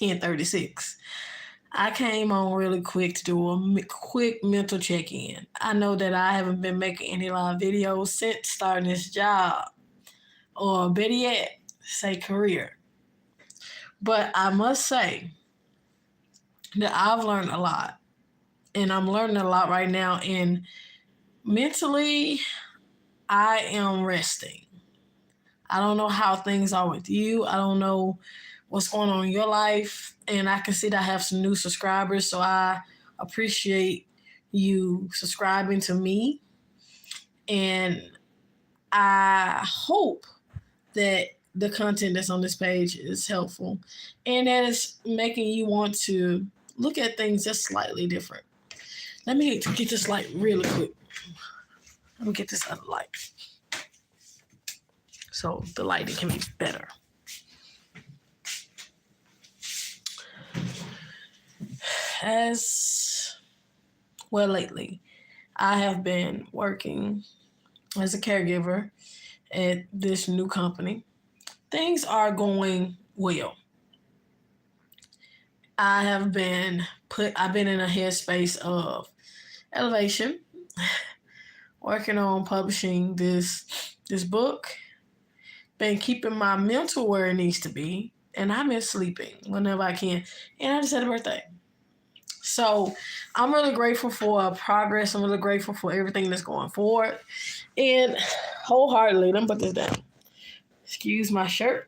10:36. I came on really quick to do a quick mental check-in. I know that I haven't been making any live videos since starting this job, or better yet, say career. But I must say that I've learned a lot, and I'm learning a lot right now. And mentally, I am resting. I don't know how things are with you. I don't know what's going on in your life. And I can see that I have some new subscribers. So I appreciate you subscribing to me. And I hope that the content that's on this page is helpful and that it's making you want to look at things just slightly different. Let me get this light really quick. Let me get this other light so the lighting can be better. As well, lately, I have been working as a caregiver at this new company. Things are going well. I've been in a headspace of elevation, working on publishing this book, been keeping my mental where it needs to be, and I've been sleeping whenever I can. And I just had a birthday. So I'm really grateful for progress. I'm really grateful for everything that's going forward. And wholeheartedly, let me put this down. Excuse my shirt.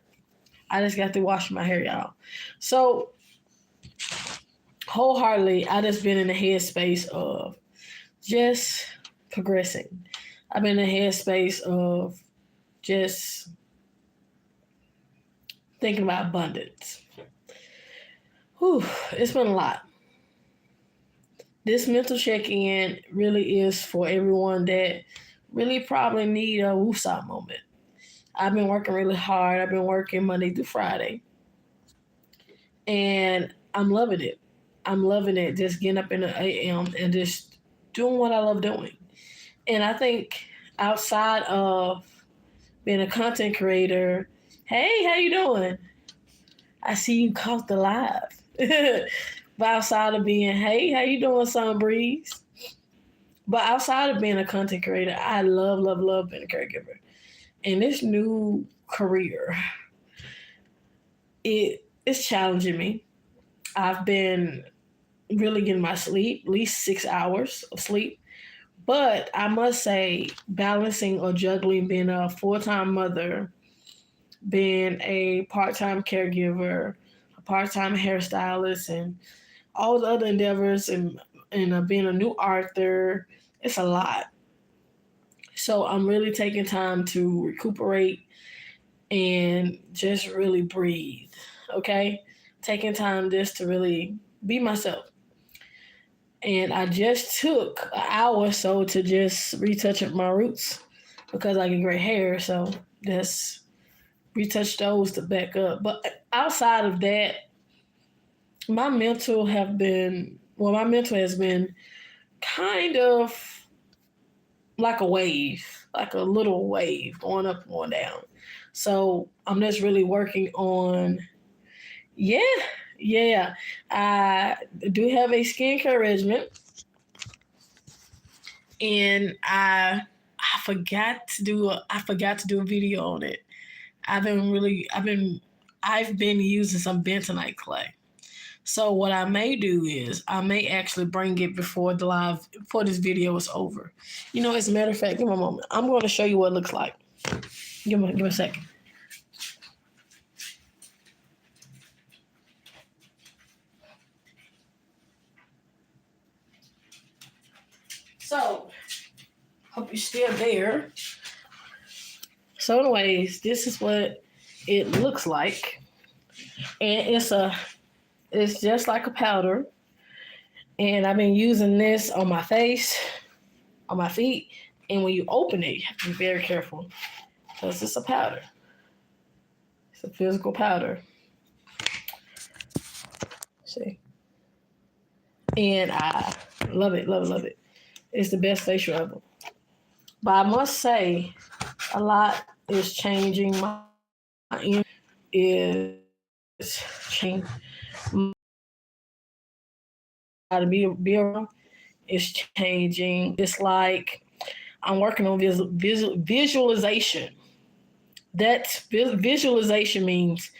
I just got through washing my hair, y'all. So wholeheartedly, I just been in the headspace of just progressing. I've been in the headspace of just thinking about abundance. Whew, it's been a lot. This mental check-in really is for everyone that really probably need a woosah moment. I've been working really hard. I've been working Monday through Friday. And I'm loving it. I'm loving it, just getting up in the AM and just doing what I love doing. And I think outside of being a content creator, hey, how you doing? I see you caught the live. But outside of being, hey, how you doing, Sun Breeze? But outside of being a content creator, I love, love, love being a caregiver. And this new career, it's challenging me. I've been really getting my sleep, at least 6 hours of sleep. But I must say, balancing or juggling being a full-time mother, being a part-time caregiver, a part-time hairstylist, and all the other endeavors, and being a new author, it's a lot. So I'm really taking time to recuperate and just really breathe, okay? Taking time just to really be myself. And I just took an hour or so to just retouch up my roots because I get gray hair, so just retouch those to back up. But outside of that, my mental has been kind of like a wave, like a little wave going up and going down. So I'm just really working on, yeah. I do have a skincare regimen, and I forgot to do a video on it. I've been using some bentonite clay. So what I may do is I may actually bring it before this video is over. As a matter of fact, give me a moment. I'm going to show you what it looks like. Give me a second. So, hope you're still there. So anyways, this is what it looks like. And it's just like a powder. And I've been using this on my face, on my feet. And when you open it, you have to be very careful because it's a powder. It's a physical powder. See? And I love it, love it, love it. It's the best facial ever. But I must say, a lot is changing. My is changing to be around is changing. It's like I'm working on visualization. That visualization means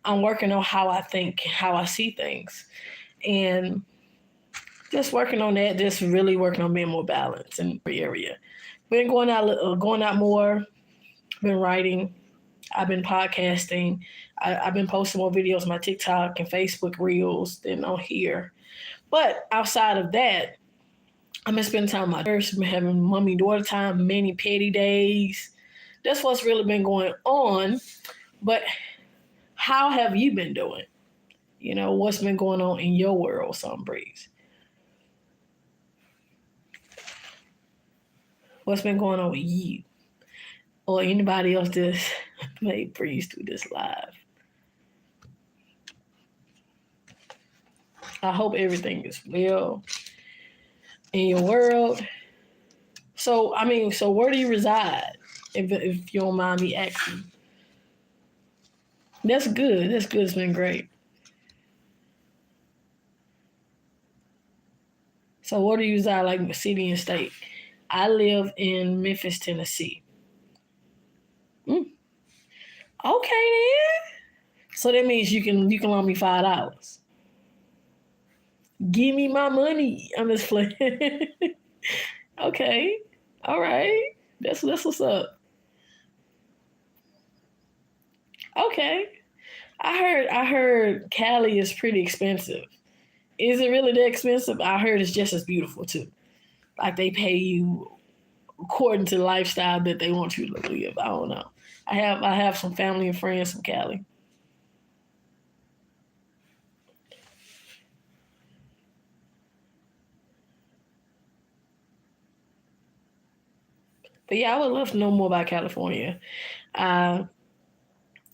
I'm working on how I think, how I see things, and just working on that. Just really working on being more balanced in the area. Been going out more. Been writing. I've been podcasting. I've been posting more videos on my TikTok and Facebook Reels than on here. But outside of that, I've been spending time with my church. I've been having mommy-daughter time, many petty days. That's what's really been going on. But how have you been doing? You know, what's been going on in your world, Sun Breeze? What's been going on with you? Or anybody else that may breeze through this live? I hope everything is well in your world. So where do you reside? If you don't mind me asking. That's good. That's good. It's been great. So where do you reside, like city and state? I live in Memphis, Tennessee. Okay then. So that means you can loan me $5. Give me my money. I'm just playing. Okay. All right. That's what's up. Okay. I heard Cali is pretty expensive. Is it really that expensive? I heard it's just as beautiful too. Like they pay you according to the lifestyle that they want you to live. I don't know. I have some family and friends from Cali. But yeah, I would love to know more about California. I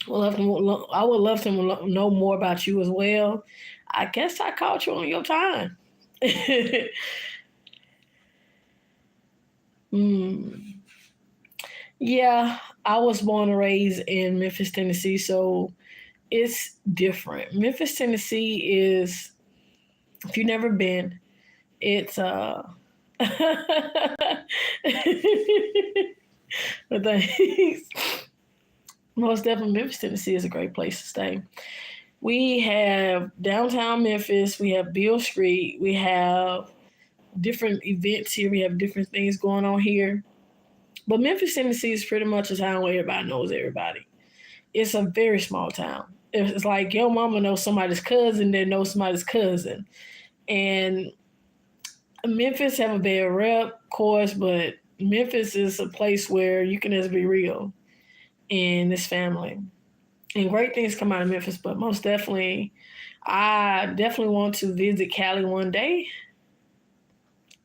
I would love to know more about you as well. I guess I caught you on your time. mm. Yeah, I was born and raised in Memphis, Tennessee, so it's different. Memphis, Tennessee is, if you've never been, it's but thanks. Most definitely Memphis, Tennessee is a great place to stay. We have downtown Memphis, we have Beale Street, we have different events here, we have different things going on here. But Memphis, Tennessee is pretty much a town where everybody knows everybody. It's a very small town. It's like your mama knows somebody's cousin that knows somebody's cousin. And Memphis have a bad rep, of course, but Memphis is a place where you can just be real in this family. And great things come out of Memphis, but most definitely, I definitely want to visit Cali one day.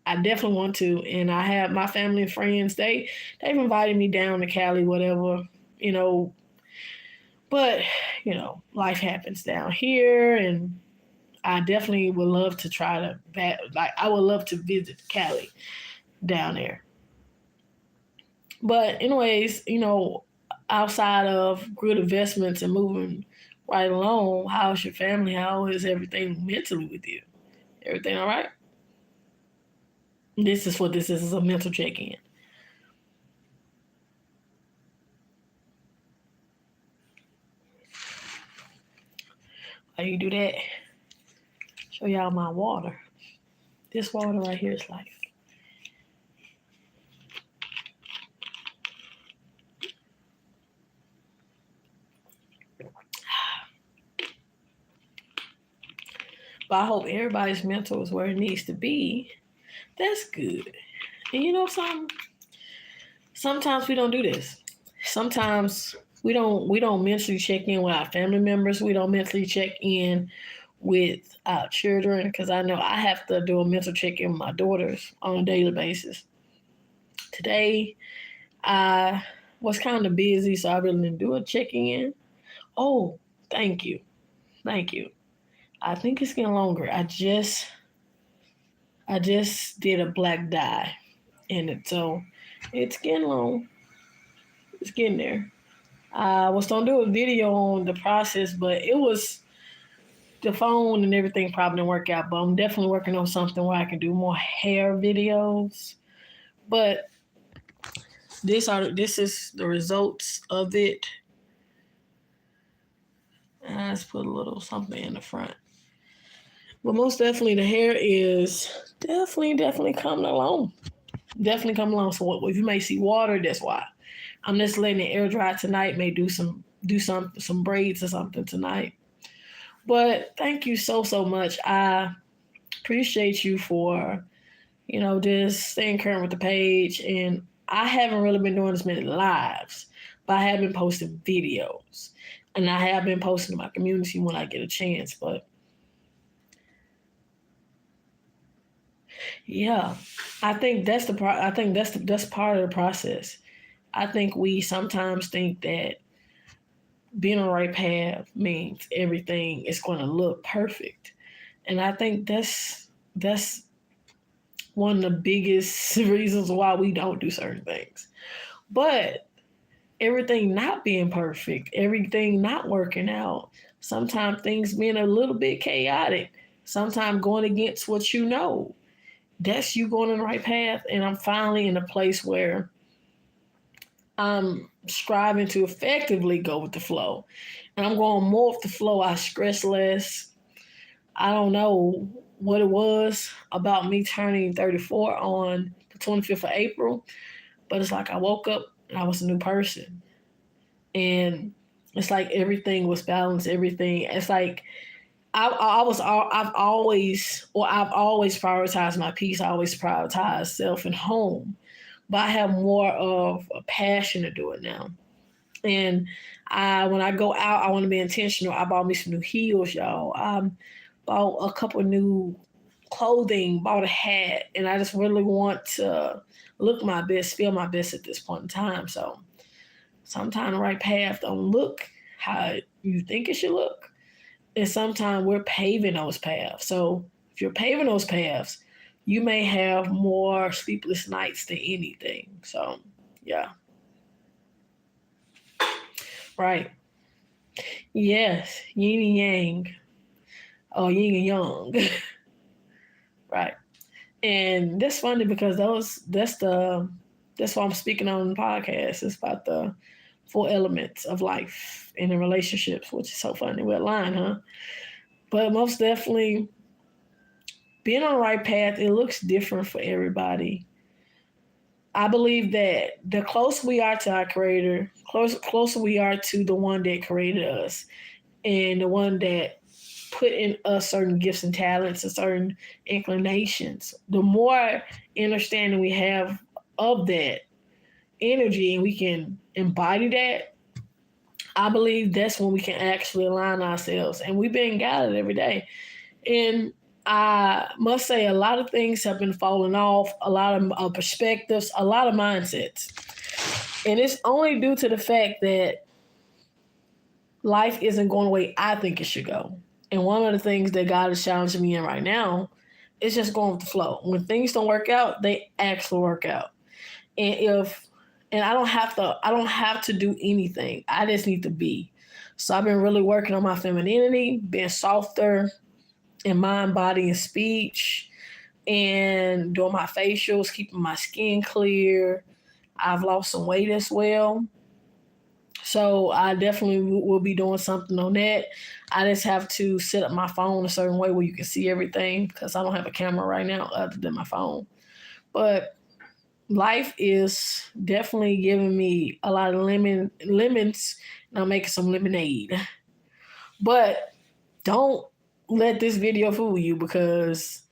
I definitely want to, and I have my family and friends. They've invited me down to Cali, whatever, you know. But life happens down here, and I definitely would love to try to I would love to visit Cali down there. But anyways, outside of good investments and moving right along, how's your family? How is everything mentally with you? Everything all right? This is what this is a mental check-in. How you do that? Show y'all my water. This water right here is life. But I hope everybody's mental is where it needs to be. That's good. And you know something? Sometimes we don't do this. Sometimes we don't mentally check in with our family members. We don't mentally check in with our children, because I know I have to do a mental check in with my daughters on a daily basis. Today, I was kind of busy, so I really didn't do a check in. Oh, thank you. Thank you. I think it's getting longer. I just did a black dye in it, so it's getting long. It's getting there. I was gonna do a video on the process, but it was the phone and everything probably didn't work out, but I'm definitely working on something where I can do more hair videos. But this is the results of it. And I just put a little something in the front. But most definitely the hair is definitely coming along. Definitely coming along. So if you may see water, that's why. I'm just letting it air dry tonight. May do some braids or something tonight. But thank you so much. I appreciate you for just staying current with the page. And I haven't really been doing as many lives, but I have been posting videos, and I have been posting to my community when I get a chance. But yeah, I think I think that's part of the process. I think we sometimes think that being on the right path means everything is going to look perfect, and I think that's one of the biggest reasons why we don't do certain things. But everything not being perfect, everything not working out, sometimes things being a little bit chaotic, sometimes going against what you know, that's you going on the right path. And I'm finally in a place where I'm striving to effectively go with the flow. And I'm going more with the flow. I stress less. I don't know what it was about me turning 34 on the 25th of April, but it's like I woke up and I was a new person. And it's like everything was balanced, everything. It's like I've always prioritized my peace. I always prioritized self and home, but I have more of a passion to do it now. And when I go out, I want to be intentional. I bought me some new heels, y'all. I bought a couple new clothing, bought a hat, and I just really want to look my best, feel my best at this point in time. So sometimes the right path don't look how you think it should look. And sometimes we're paving those paths. So if you're paving those paths, you may have more sleepless nights than anything. So yeah. Right. Yes. Yin and yang. Or yin and yang. Right. And that's funny because that's why I'm speaking on the podcast. It's about the four elements of life and in relationships, which is so funny. We're aligned, huh? But most definitely being on the right path, it looks different for everybody. I believe that the closer we are to our creator, closer we are to the one that created us and the one that put in us certain gifts and talents and certain inclinations, the more understanding we have of that energy and we can embody that, I believe that's when we can actually align ourselves. And we've been guided every day. And I must say, a lot of things have been falling off, a lot of perspectives, a lot of mindsets. And it's only due to the fact that life isn't going the way I think it should go. And one of the things that God is challenging me in right now is just going with the flow. When things don't work out, they actually work out. And I don't have to do anything. I just need to be. So I've been really working on my femininity, being softer in mind, body, and speech, and doing my facials, keeping my skin clear. I've lost some weight as well. So I definitely will be doing something on that. I just have to set up my phone a certain way where you can see everything because I don't have a camera right now other than my phone. But life is definitely giving me a lot of lemons, and I'm making some lemonade. But don't let this video fool you because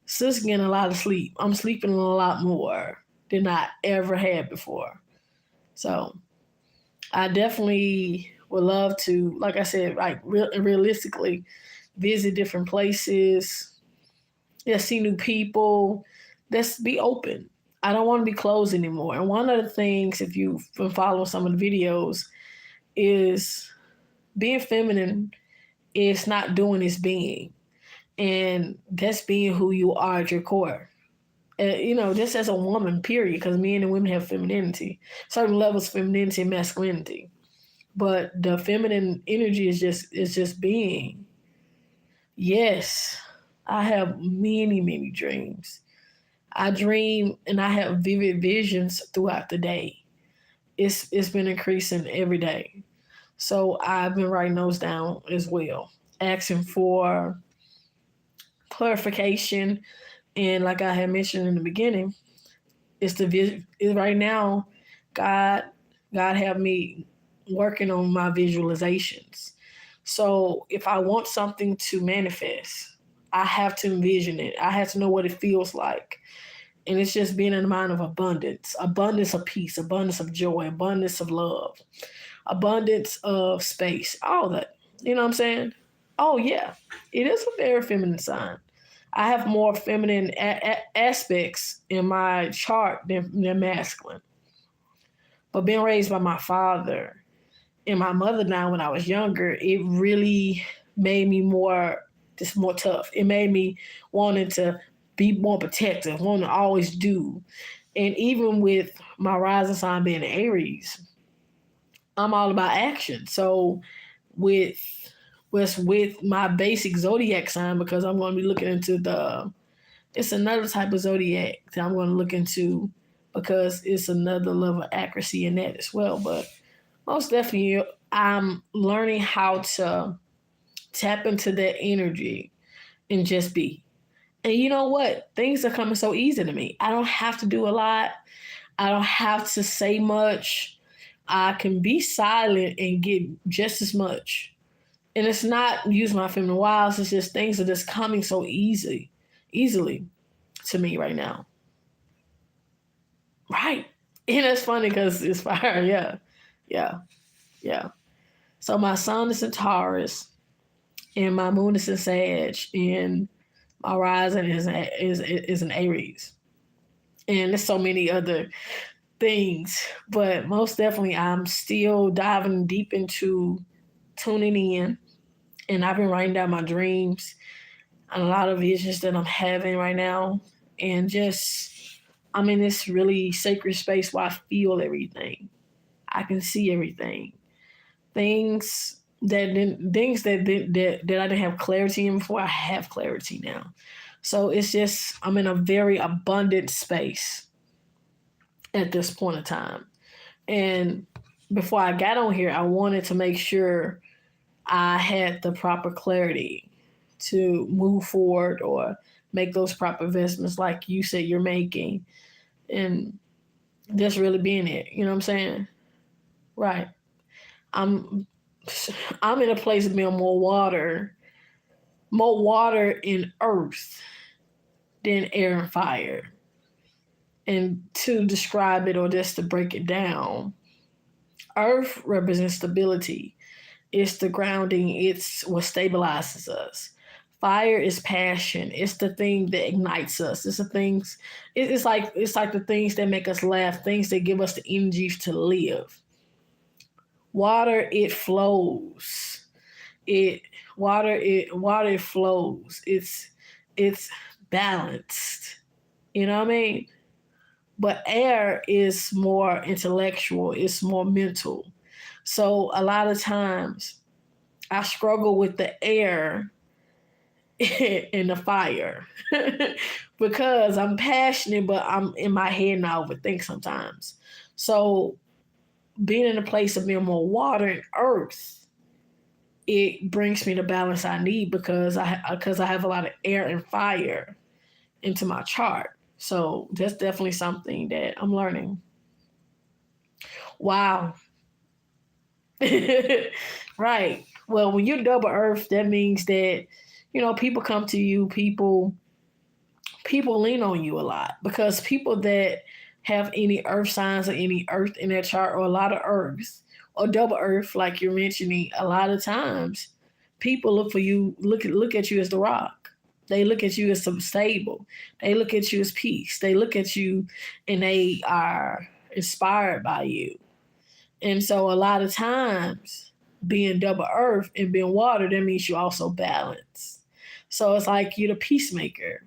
sis getting a lot of sleep. I'm sleeping a lot more than I ever had before. So I definitely would love to, like I said, like realistically, visit different places, yeah, see new people. Let's be open. I don't want to be closed anymore. And one of the things, if you've been following some of the videos, is being feminine is not doing, it's being. And that's being who you are at your core. Just as a woman, period, because men and women have femininity, certain levels of femininity and masculinity. But the feminine energy is just being. Yes, I have many, many dreams. I dream and I have vivid visions throughout the day. It's been increasing every day. So I've been writing those down as well, asking for clarification. And like I had mentioned in the beginning, it's right now. God, God have me working on my visualizations. So if I want something to manifest, I have to envision it. I have to know what it feels like. And it's just being in the mind of abundance, abundance of peace, abundance of joy, abundance of love, abundance of space, all that. You know what I'm saying? Oh, yeah. It is a very feminine sign. I have more feminine aspects in my chart than masculine. But being raised by my father and my mother now when I was younger, it really made me more tough. It made me wanting to be more protective, wanting to always do. And even with my rising sign being Aries, I'm all about action. So with with my basic zodiac sign, because I'm going to be looking into it's another type of zodiac that I'm going to look into because it's another level of accuracy in that as well. But most definitely, I'm learning how to tap into that energy and just be. And you know what? Things are coming so easy to me. I don't have to do a lot. I don't have to say much. I can be silent and get just as much. And it's not use my feminine wiles. It's just things are just coming so easily to me right now. Right. And it's funny because it's fire. Yeah. Yeah. Yeah. So my sun is in Taurus and my moon is in Sag and my rising is in Aries. And there's so many other things. But most definitely I'm still diving deep into tuning in. And I've been writing down my dreams and a lot of visions that I'm having right now. And just I'm in this really sacred space where I feel everything. I can see everything. Things that I didn't have clarity in before, I have clarity now. So it's just I'm in a very abundant space at this point in time. And before I got on here, I wanted to make sure I had the proper clarity to move forward or make those proper investments like you said you're making. And that's really being it. You know what I'm saying? Right. I'm I'm in a place of being more water in earth than air and fire. And to describe it or just to break it down, earth represents stability. It's the grounding, it's what stabilizes us. Fire is passion. It's the thing that ignites us. It's the things it's like the things that make us laugh, things that give us the energy to live. Water, it flows. It water it flows. It's balanced. You know what I mean? But air is more intellectual, it's more mental. So a lot of times I struggle with the air and the fire because I'm passionate, but I'm in my head and I overthink sometimes. So being in a place of being more water and earth, it brings me the balance I need because I have a lot of air and fire into my chart. So that's definitely something that I'm learning. Wow. Right. Well, when you're double earth, that means that, people come to you, people lean on you a lot because people that have any earth signs or any earth in their chart or a lot of earths or double earth, like you're mentioning, a lot of times people look at you as the rock. They look at you as some stable. They look at you as peace. They look at you and they are inspired by you. And so a lot of times being double earth and being water, that means you also balance. So it's like you're the peacemaker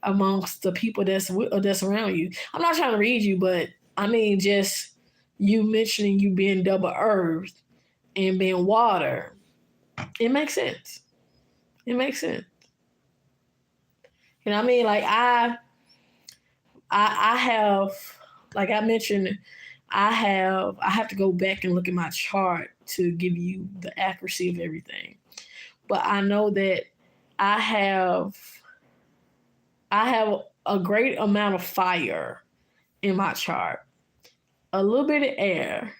amongst the people that's around you. I'm not trying to read you, but I mean just you mentioning you being double earth and being water, it makes sense. It makes sense. You know what I mean? Like I have, like I mentioned, I have to go back and look at my chart to give you the accuracy of everything. But I know that I have I have a great amount of fire in my chart, a little bit of air,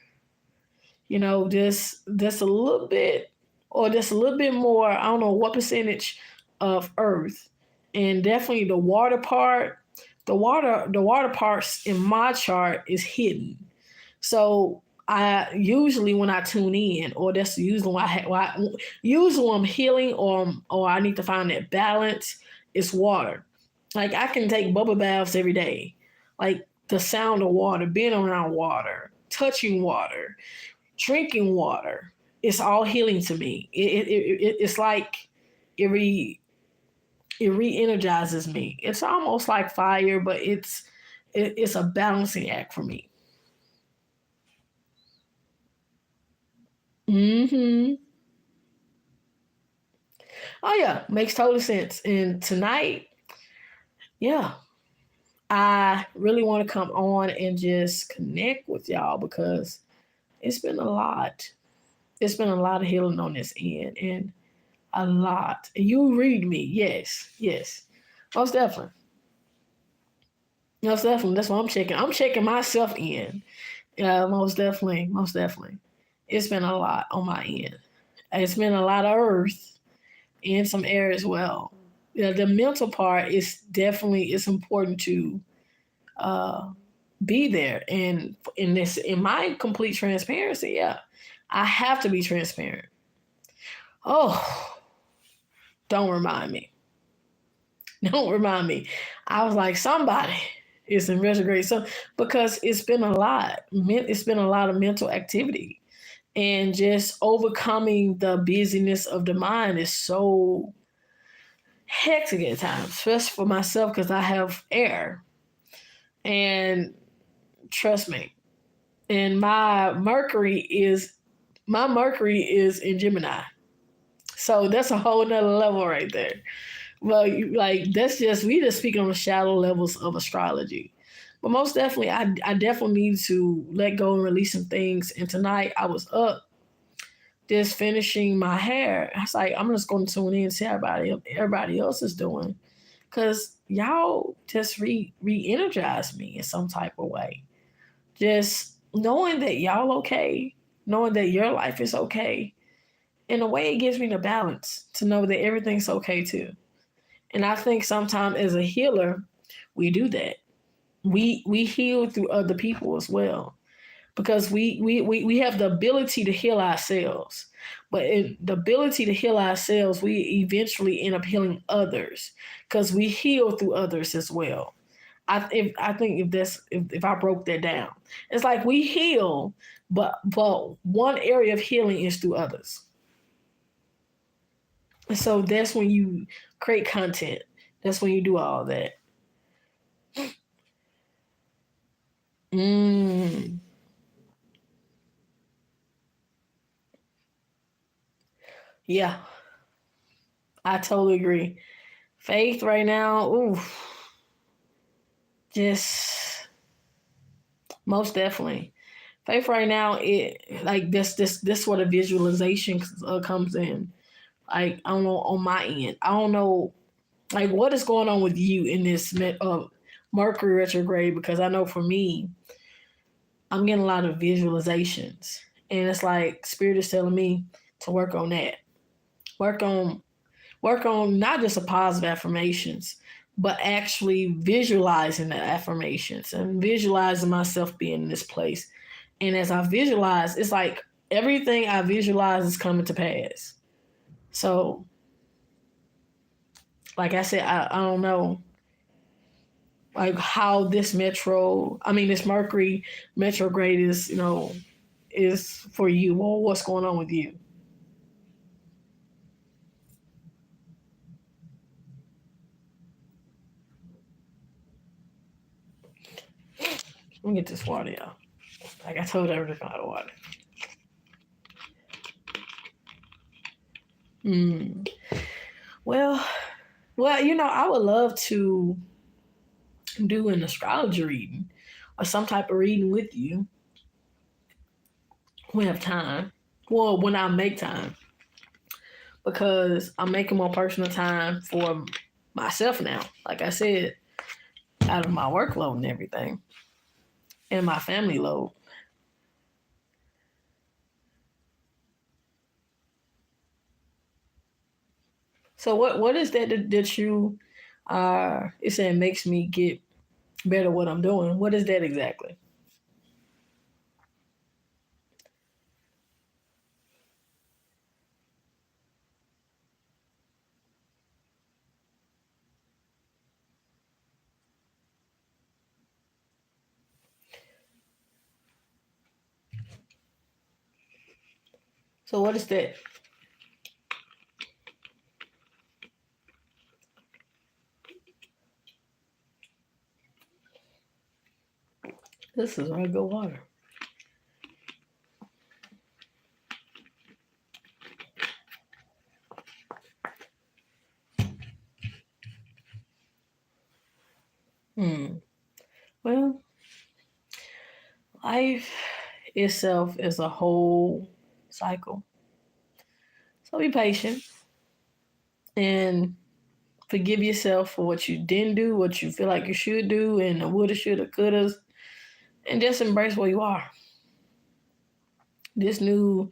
just a little bit, or just a little bit more. I don't know what percentage of earth, and definitely the water part. The water parts in my chart is hidden. So I usually when I tune in, or that's usually usually when I'm healing, or I need to find that balance, it's water. Like I can take bubble baths every day, like the sound of water, being around water, touching water, drinking water. It's all healing to me. It's like it re it re-energizes me. It's almost like fire, but it's a balancing act for me. Hmm. Oh yeah, makes total sense. And tonight, yeah, I really want to come on and just connect with y'all because it's been a lot. It's been a lot of healing on this end, and a lot. And you read me, yes, yes, most definitely, most definitely. That's what I'm checking. I'm checking myself in. Yeah, most definitely, most definitely. It's been a lot on my end. It's been a lot of earth and some air as well. Yeah, the mental part is definitely it's important to uh, be there. And in my complete transparency, yeah, I have to be transparent. Oh, don't remind me. Don't remind me. I was like, somebody is in retrograde. So because it's been a lot. It's been a lot of mental activity. And just overcoming the busyness of the mind is so hectic at times, especially for myself because I have air. And trust me, and my Mercury is in Gemini. So that's a whole nother level right there. Well, like that's just we just speaking on the shallow levels of astrology. But most definitely, I definitely need to let go and release some things. And tonight I was up just finishing my hair. I was like, I'm just going to tune in and see how everybody else is doing, cause y'all just re-energize me in some type of way. Just knowing that y'all okay, knowing that your life is okay, in a way, it gives me the balance to know that everything's okay too. And I think sometimes as a healer, we do that. We heal through other people as well because we have the ability to heal ourselves. But in the ability to heal ourselves, we eventually end up healing others because we heal through others as well. I think if I broke that down, it's like we heal, but one area of healing is through others. And so that's when you create content. That's when you do all that. Mm, yeah, I totally agree. Faith right now, ooh, just most definitely. Faith right now, it like this where the visualization comes in. Like I don't know on my end, I don't know like what is going on with you in this Mercury retrograde because I know for me, I'm getting a lot of visualizations, and it's like Spirit is telling me to work on that, work on work on not just the positive affirmations, but actually visualizing the affirmations and visualizing myself being in this place. And as I visualize, it's like everything I visualize is coming to pass. So, like I said, I don't know like how this Mercury retrograde is, is for you or what's going on with you. Let me get this water, y'all. Like I told everything out of water. Mm. Well, I would love to do an astrology reading or some type of reading with you when we have time. Well, when I make time, because I'm making more personal time for myself now. Like I said, out of my workload and everything, and my family load. So what is that you are? It said makes me get better at what I'm doing. What is that exactly? So what is that? This is regular water. Hmm. Well, life itself is a whole cycle. So be patient and forgive yourself for what you didn't do, what you feel like you should do, and the woulda, shoulda, coulda, and just embrace where you are. This new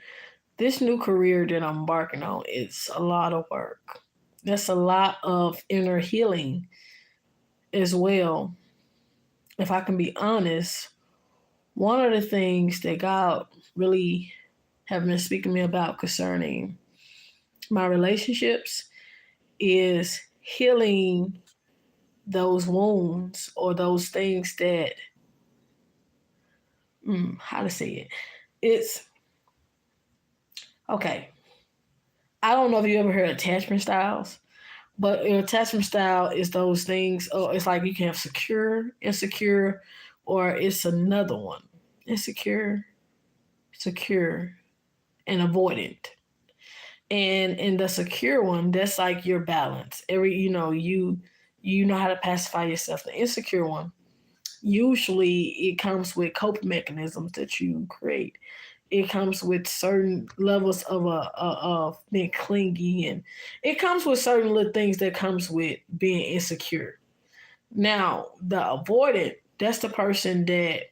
this new career that I'm embarking on is a lot of work. That's a lot of inner healing as well. If I can be honest, one of the things that God really have been speaking to me about concerning my relationships is healing those wounds or those things that how to say it. It's okay. I don't know if you ever heard attachment styles, but an attachment style is those things. Oh, it's like you can have secure, insecure, or it's another one. Insecure, secure, and avoidant. And in the secure one, that's like your balance. You know how to pacify yourself. The insecure one, usually it comes with coping mechanisms that you create. It comes with certain levels of being clingy, and it comes with certain little things that comes with being insecure. Now, the avoidant, that's the person that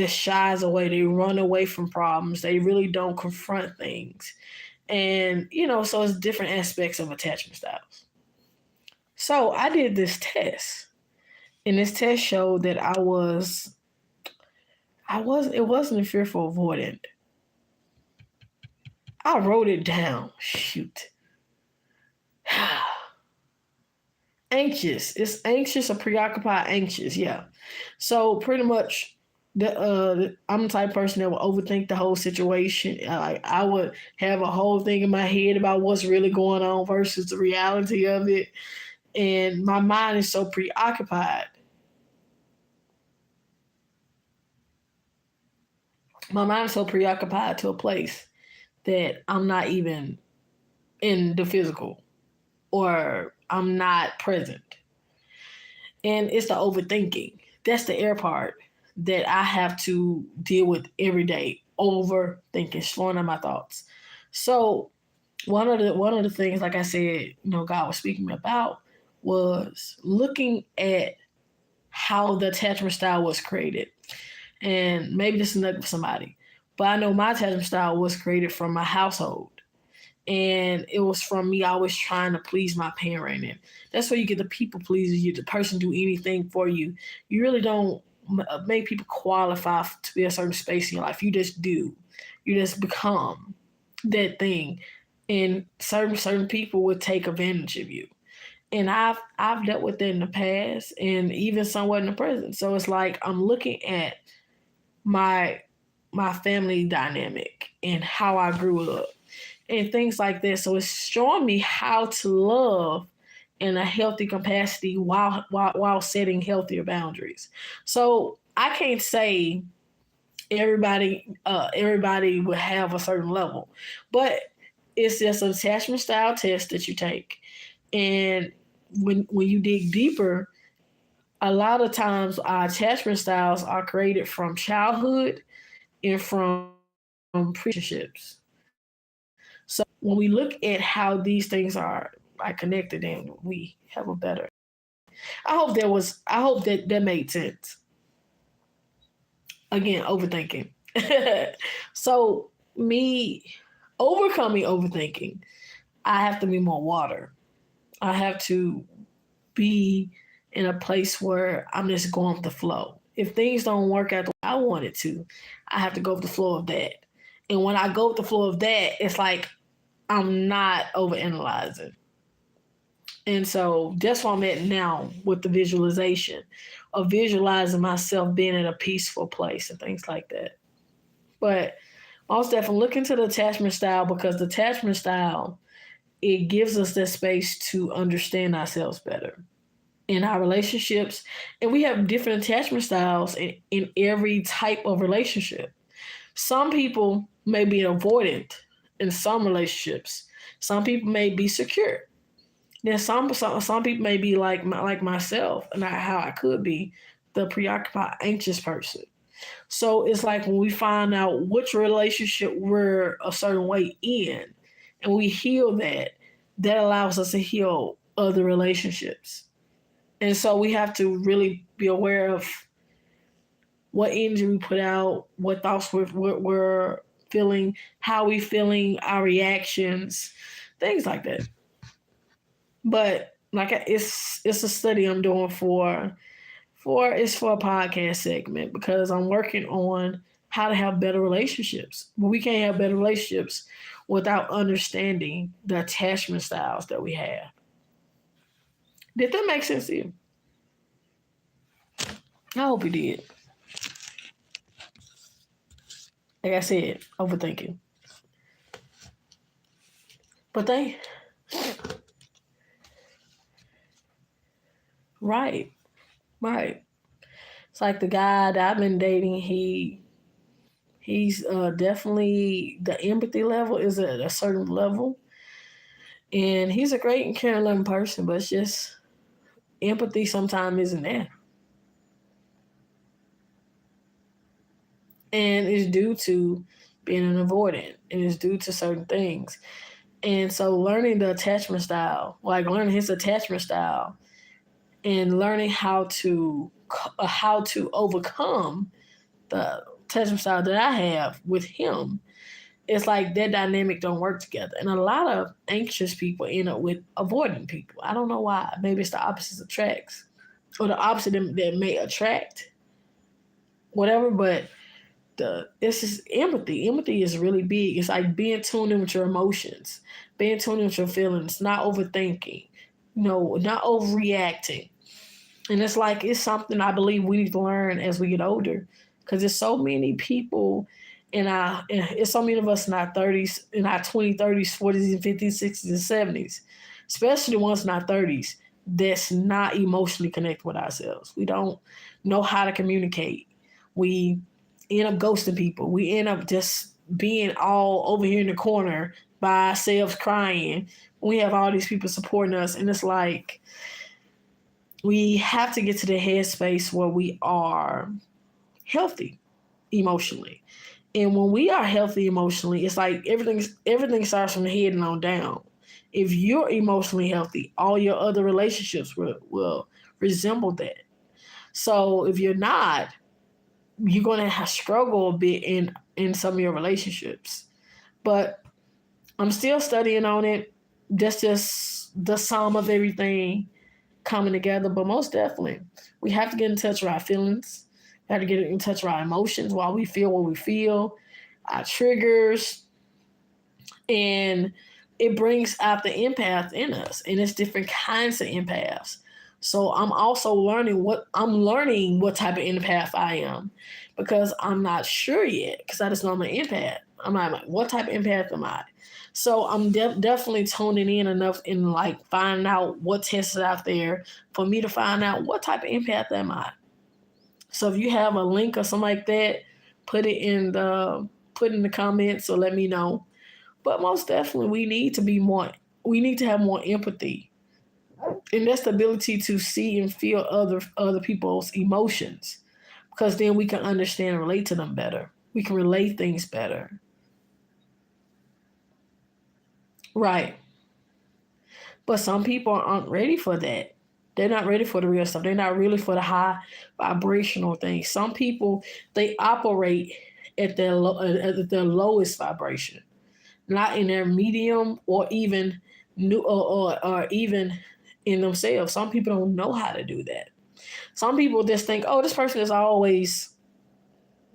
shies away. They run away from problems. They really don't confront things. And, so it's different aspects of attachment styles. So I did this test, and this test showed that it wasn't a fearful avoidant. I wrote it down. Shoot. Anxious. It's anxious or preoccupied anxious. Yeah. So pretty much I'm the type of person that will overthink the whole situation. Like I would have a whole thing in my head about what's really going on versus the reality of it. And my mind is so preoccupied. My mind is so preoccupied to a place that I'm not even in the physical or I'm not present. And it's the overthinking. That's the air part that I have to deal with every day. Overthinking, slowing down my thoughts. So one of the things, like I said, God was speaking about was looking at how the attachment style was created. And maybe this is nothing for somebody, but I know my attachment style was created from my household. And it was from me always trying to please my parent. And that's where you get the people pleaser, you the person do anything for you. You really don't make people qualify to be a certain space in your life. You just do. You just become that thing. And certain people would take advantage of you. And I've dealt with that in the past and even somewhat in the present. So it's like I'm looking at my my family dynamic and how I grew up and things like that. So it's showing me how to love in a healthy capacity while setting healthier boundaries. So I can't say everybody will have a certain level, but it's just an attachment style test that you take. And when you dig deeper, a lot of times our attachment styles are created from childhood and from relationships. So when we look at how these things are like connected, then we have a better. I hope that that made sense. Again, overthinking. So me overcoming overthinking, I have to be more water. I have to be in a place where I'm just going with the flow. If things don't work out the way I want it to, I have to go with the flow of that. And when I go with the flow of that, it's like I'm not overanalyzing. And so that's where I'm at now with the visualization of visualizing myself being in a peaceful place and things like that. But most definitely look into the attachment style, because the attachment style, it gives us that space to understand ourselves better in our relationships. And we have different attachment styles in every type of relationship. Some people may be avoidant in some relationships. Some people may be secure. Then some people may be like myself, and how I could be the preoccupied, anxious person. So it's like when we find out which relationship we're a certain way in, and we heal that, that allows us to heal other relationships. And so we have to really be aware of what energy we put out, what thoughts we're feeling, how we feeling, our reactions, things like that. But like it's a study I'm doing for a podcast segment, because I'm working on how to have better relationships. But we can't have better relationships without understanding the attachment styles that we have. Did that make sense to you? I hope it did. Like I said, overthinking. But they right, right. It's like the guy that I've been dating. He's definitely, the empathy level is at a certain level, and he's a great and caring, loving person. But it's just empathy sometimes isn't there, and it's due to being an avoidant, and it's due to certain things. And so learning the attachment style, like learning his attachment style, and learning how to overcome the attachment style that I have with him, it's like that dynamic don't work together. And a lot of anxious people end up with avoiding people. I don't know why. Maybe it's the opposites attracts, or the opposite that may attract, whatever. But this is empathy. Empathy is really big. It's like being tuned in with your emotions, being tuned in with your feelings, not overthinking, not overreacting. And it's like, it's something I believe we need to learn as we get older, because there's so many people it's so many of us in our 30s, in our 20s, 30s, 40s, and 50s, 60s, and 70s, especially the ones in our 30s, that's not emotionally connected with ourselves. We don't know how to communicate. We end up ghosting people. We end up just being all over here in the corner by ourselves crying. We have all these people supporting us, and it's like we have to get to the headspace where we are healthy emotionally. And when we are healthy emotionally, it's like everything starts from the head and on down. If you're emotionally healthy, all your other relationships will resemble that. So if you're not, you're going to struggle a bit in some of your relationships. But I'm still studying on it. That's just the sum of everything coming together. But most definitely, we have to get in touch with our feelings. We have to get in touch with our emotions while we feel what we feel, our triggers, and it brings out the empath in us. And it's different kinds of empaths. So I'm also learning what type of empath I am, because I'm not sure yet, because I just know I'm an empath. I'm like, what type of empath am I? So I'm definitely toning in enough and like finding out what tests is out there for me to find out what type of empath am I. So if you have a link or something like that, put in the comments or let me know. But most definitely, we need to have more empathy And that's the ability to see and feel other people's emotions, because then we can understand and relate to them better. We can relate things better. Right. But some people aren't ready for that. They're not ready for the real stuff. They're not really for the high vibrational things. Some people, they operate at their lowest vibration, not in their medium or even new or even in themselves. Some people don't know how to do that. Some people just think, oh, this person is always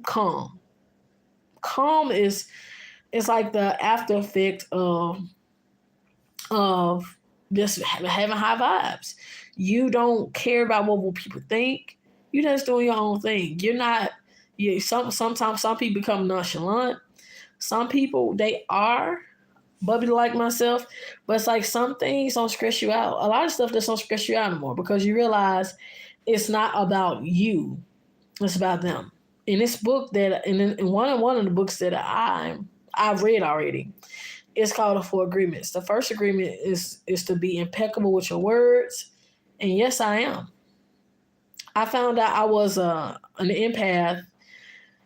calm. Calm is it's like the after effect of just having high vibes. You don't care about what will people think. You just doing your own thing. You're not. Sometimes some people become nonchalant. Some people they are bubbly like myself, but it's like some things don't stress you out. A lot of stuff just don't stress you out anymore because you realize it's not about you. It's about them. In this book that in one of the books that I've read already, it's called the Four Agreements. The first agreement is to be impeccable with your words, and yes, I am. I found out I was an empath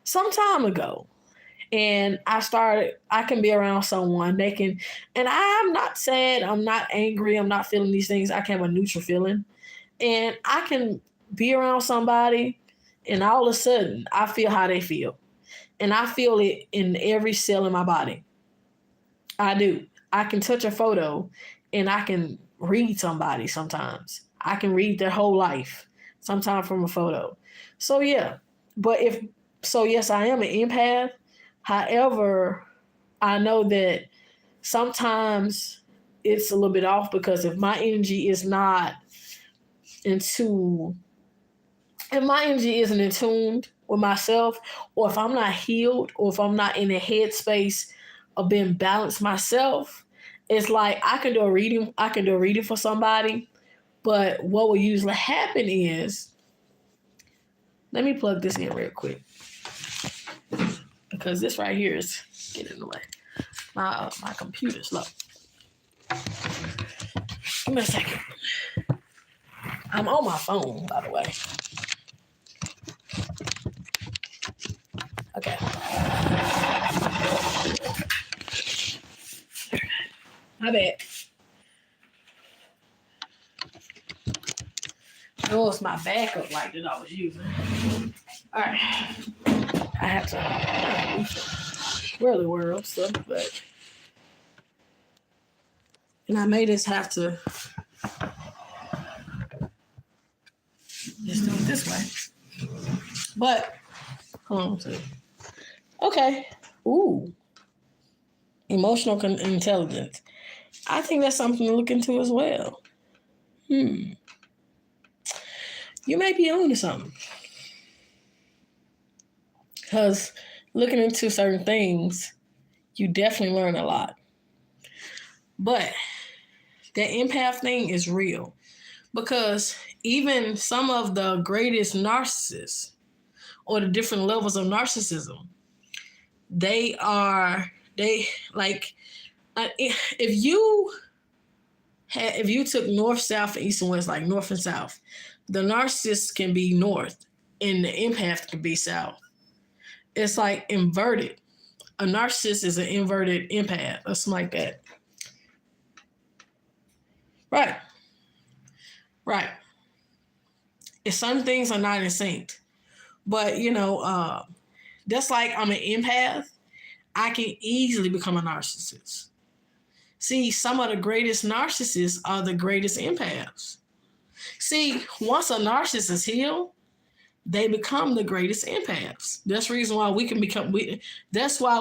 some time ago, and I can be around someone they can, and I'm not sad, I'm not angry, I'm not feeling these things. I can have a neutral feeling, and I can be around somebody, and all of a sudden I feel how they feel, and I feel it in every cell in my body. I do. I can touch a photo and I can read somebody sometimes. I can read their whole life, sometimes from a photo. So yeah. But if so yes, I am an empath. However, I know that sometimes it's a little bit off because if my energy is not into if my energy isn't in tune with myself, or if I'm not healed, or if I'm not in a headspace of being balanced myself, it's like I can do a reading for somebody, but what will usually happen is, let me plug this in real quick because this right here is getting in the way. My computer's low. Give me a second. I'm on my phone, by the way. Okay. My bad. That was my backup light that I was using. All right. I have to really world stuff, but and I may just have to just do it this way. But hold on. Okay. Ooh. Emotional intelligence. I think that's something to look into as well. You may be on to something. Because looking into certain things, you definitely learn a lot. But that empath thing is real. Because even some of the greatest narcissists or the different levels of narcissism, they like if you took north, south, and east and west, like north and south, the narcissist can be north and the empath can be south. It's like inverted. A narcissist is an inverted empath or something like that. Right. Right. If some things are not in sync. But, that's like I'm an empath. I can easily become a narcissist. See, some of the greatest narcissists are the greatest empaths. See, once a narcissist is healed, they become the greatest empaths. That's the reason why we can become. That's why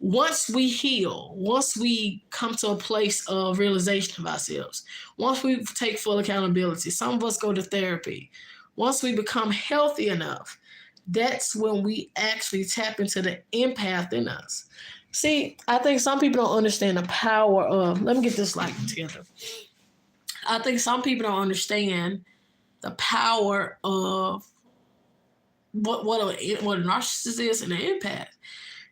once we heal, once we come to a place of realization of ourselves, once we take full accountability, some of us go to therapy. Once we become healthy enough, that's when we actually tap into the empath in us. See, I think some people don't understand the power of. Let me get this light together. I think some people don't understand the power of what a narcissist is and an empath.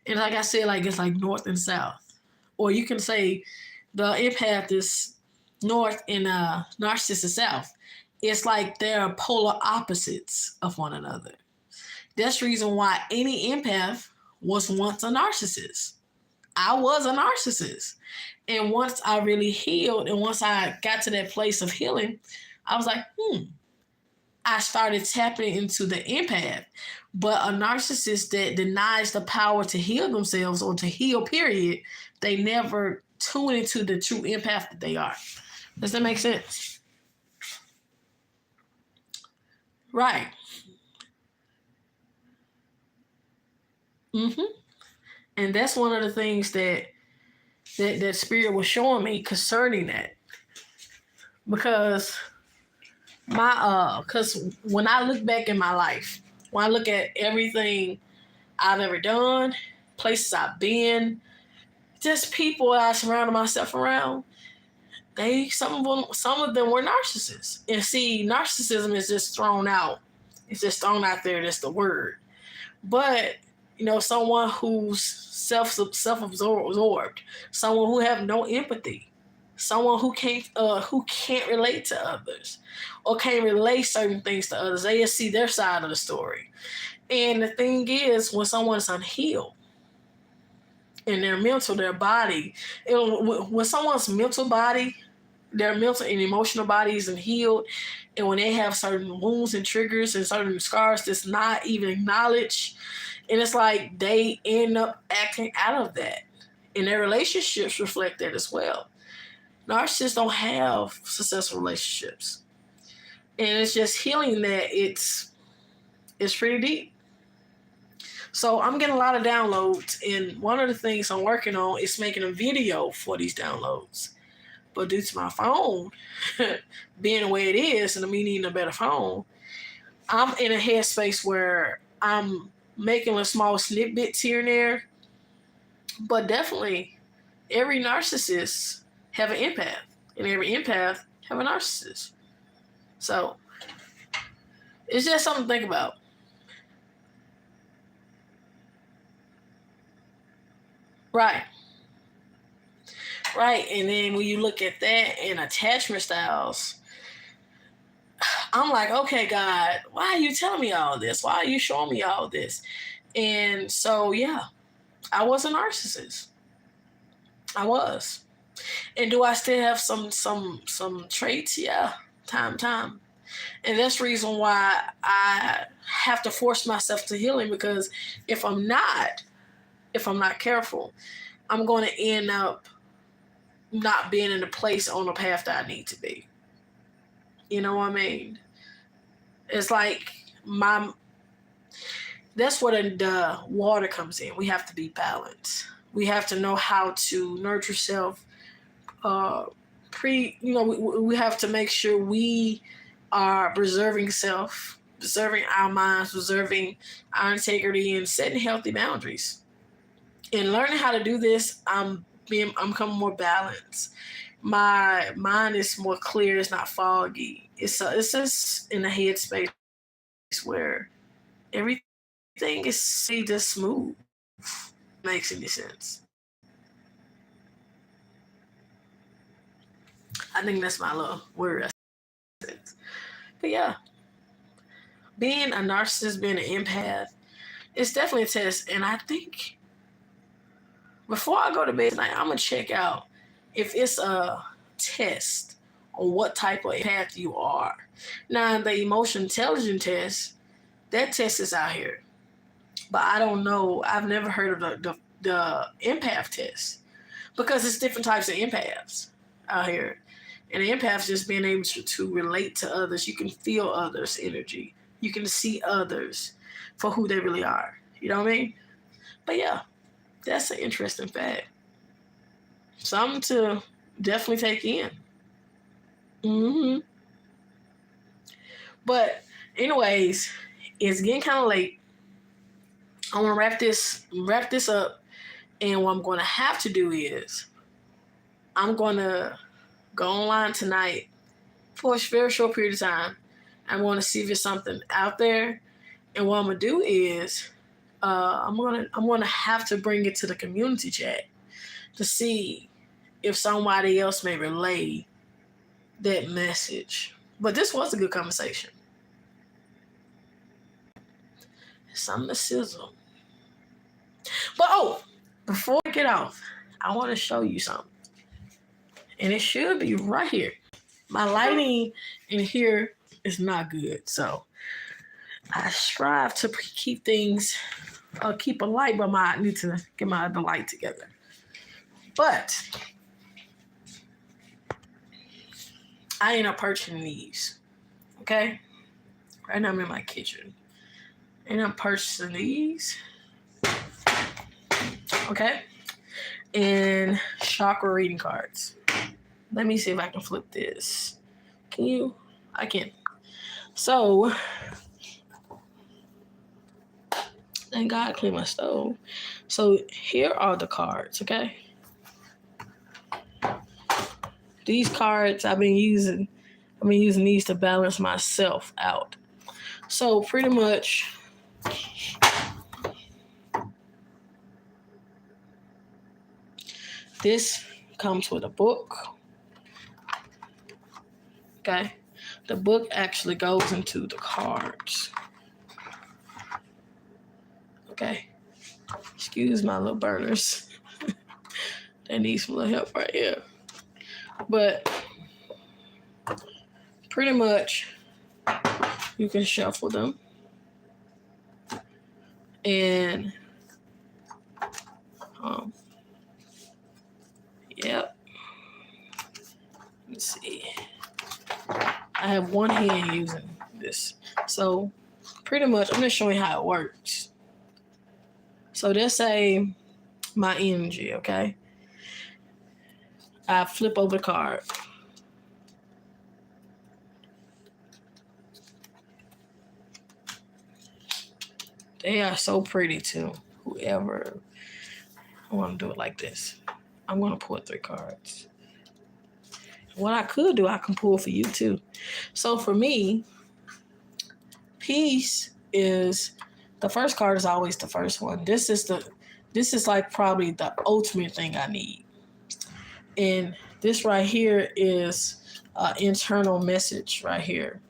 And like I said, like it's like north and south. Or you can say the empath is north and narcissist is south. It's like they're polar opposites of one another. That's the reason why any empath was once a narcissist. I was a narcissist. And once I really healed and once I got to that place of healing, I was like, I started tapping into the empath. But a narcissist that denies the power to heal themselves or to heal, period, they never tune into the true empath that they are. Does that make sense? Right. And that's one of the things that spirit was showing me concerning that. Because because when I look back in my life, when I look at everything I've ever done, places I've been, just people I surrounded myself around, some of them were narcissists. And see, narcissism is just thrown out. It's just thrown out there. That's the word. But someone who's self-absorbed, someone who have no empathy, someone who can't relate to others, or can't relate certain things to others. They just see their side of the story. And the thing is, when someone's unhealed in their mental, their body, when someone's mental body, their mental and emotional body isn't healed, and when they have certain wounds and triggers and certain scars that's not even acknowledged, and it's like they end up acting out of that. And their relationships reflect that as well. Narcissists don't have successful relationships. And it's just healing that it's pretty deep. So I'm getting a lot of downloads, and one of the things I'm working on is making a video for these downloads. But due to my phone being the way it is and me needing a better phone, I'm in a headspace where I'm making a small snippets here and there. But definitely, every narcissist have an empath, and every empath have a narcissist. So it's just something to think about. Right. Right. And then when you look at that and attachment styles, I'm like, okay, God, why are you telling me all this? Why are you showing me all this? And so, yeah, I was a narcissist. I was. And do I still have some traits? Yeah, time. And that's the reason why I have to force myself to healing, because if I'm not careful, I'm going to end up not being in the place on the path that I need to be. You know what I mean? It's like that's where the water comes in. We have to be balanced. We have to know how to nurture self. We have to make sure we are preserving self, preserving our minds, preserving our integrity, and setting healthy boundaries. And learning how to do this, I'm becoming more balanced. My mind is more clear. It's not foggy. It's just in a headspace where everything is just smooth. Makes any sense? I think that's my little word. But yeah, being a narcissist, being an empath, it's definitely a test. And I think before I go to bed tonight, I'm gonna check out if it's a test on what type of empath you are. Now, the emotional intelligence test, that test is out here, but I don't know. I've never heard of the empath test, because it's different types of empaths out here. And the empath is just being able to relate to others. You can feel others' energy. You can see others for who they really are. You know what I mean? But yeah, that's an interesting fact. Something to definitely take in. hmm But anyways, it's getting kind of late. I want to wrap this up. And what I'm going to have to do is I'm going to go online tonight for a very short period of time. I want to see if there's something out there. And what I'm gonna do is I'm gonna have to bring it to the community chat to see if somebody else may relay that message. But this was a good conversation. Something to sizzle. But before I get off, I want to show you something. And it should be right here. My lighting in here is not good, so I strive to keep things, keep a light, but I need to get my other light together. But I end up purchasing these, okay? Right now I'm in my kitchen. And I'm purchasing these, okay? And chakra reading cards. Let me see if I can flip this. Can you? I can. So, thank God I cleaned my stove. So here are the cards, okay? These cards I've been using these to balance myself out. So pretty much this comes with a book. Okay. The book actually goes into the cards. Okay. Excuse my little burners. They need some little help right here. But pretty much you can shuffle them. And yep. Let's see. I have one hand using this. So pretty much I'm just showing how it works. So let's say my energy, okay? I flip over the card. They are so pretty too. Whoever, I want to do it like this. I'm going to pull 3 cards. What I could do, I can pull for you too. So for me, peace is, the first card is always the first one. This is like probably the ultimate thing I need. And this right here is an internal message right here.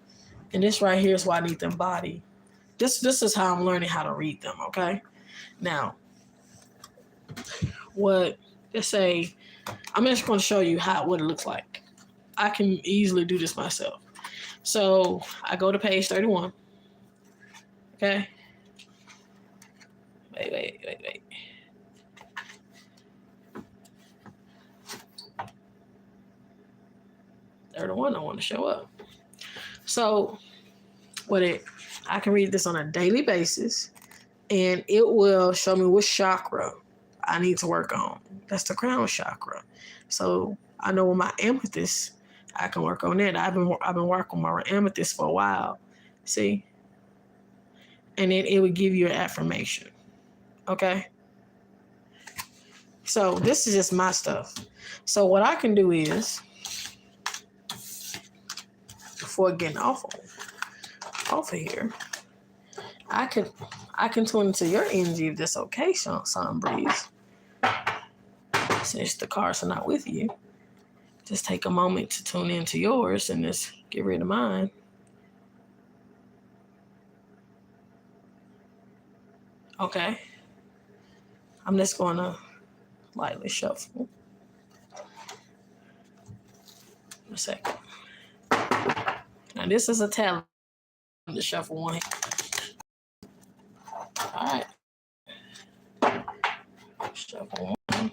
And this right here is what I need to embody. This is how I'm learning how to read them, okay? Now, let's say, I'm just going to show you what it looks like. I can easily do this myself. So I go to page 31. Okay. Wait. 31 don't want to show up. So I can read this on a daily basis, and it will show me which chakra I need to work on. That's the crown chakra. So I know with my amethyst, I can work on that. I've been working on my amethyst for a while. See? And then it would give you an affirmation. Okay? So this is just my stuff. So what I can do is, before getting off of here, I can tune into your energy if that's okay, Sunbreeze. Since the cards are not with you, just take a moment to tune into yours and just get rid of mine. Okay. I'm just going to lightly shuffle. A second. Now this is a talent to shuffle one. All right. Shuffle one.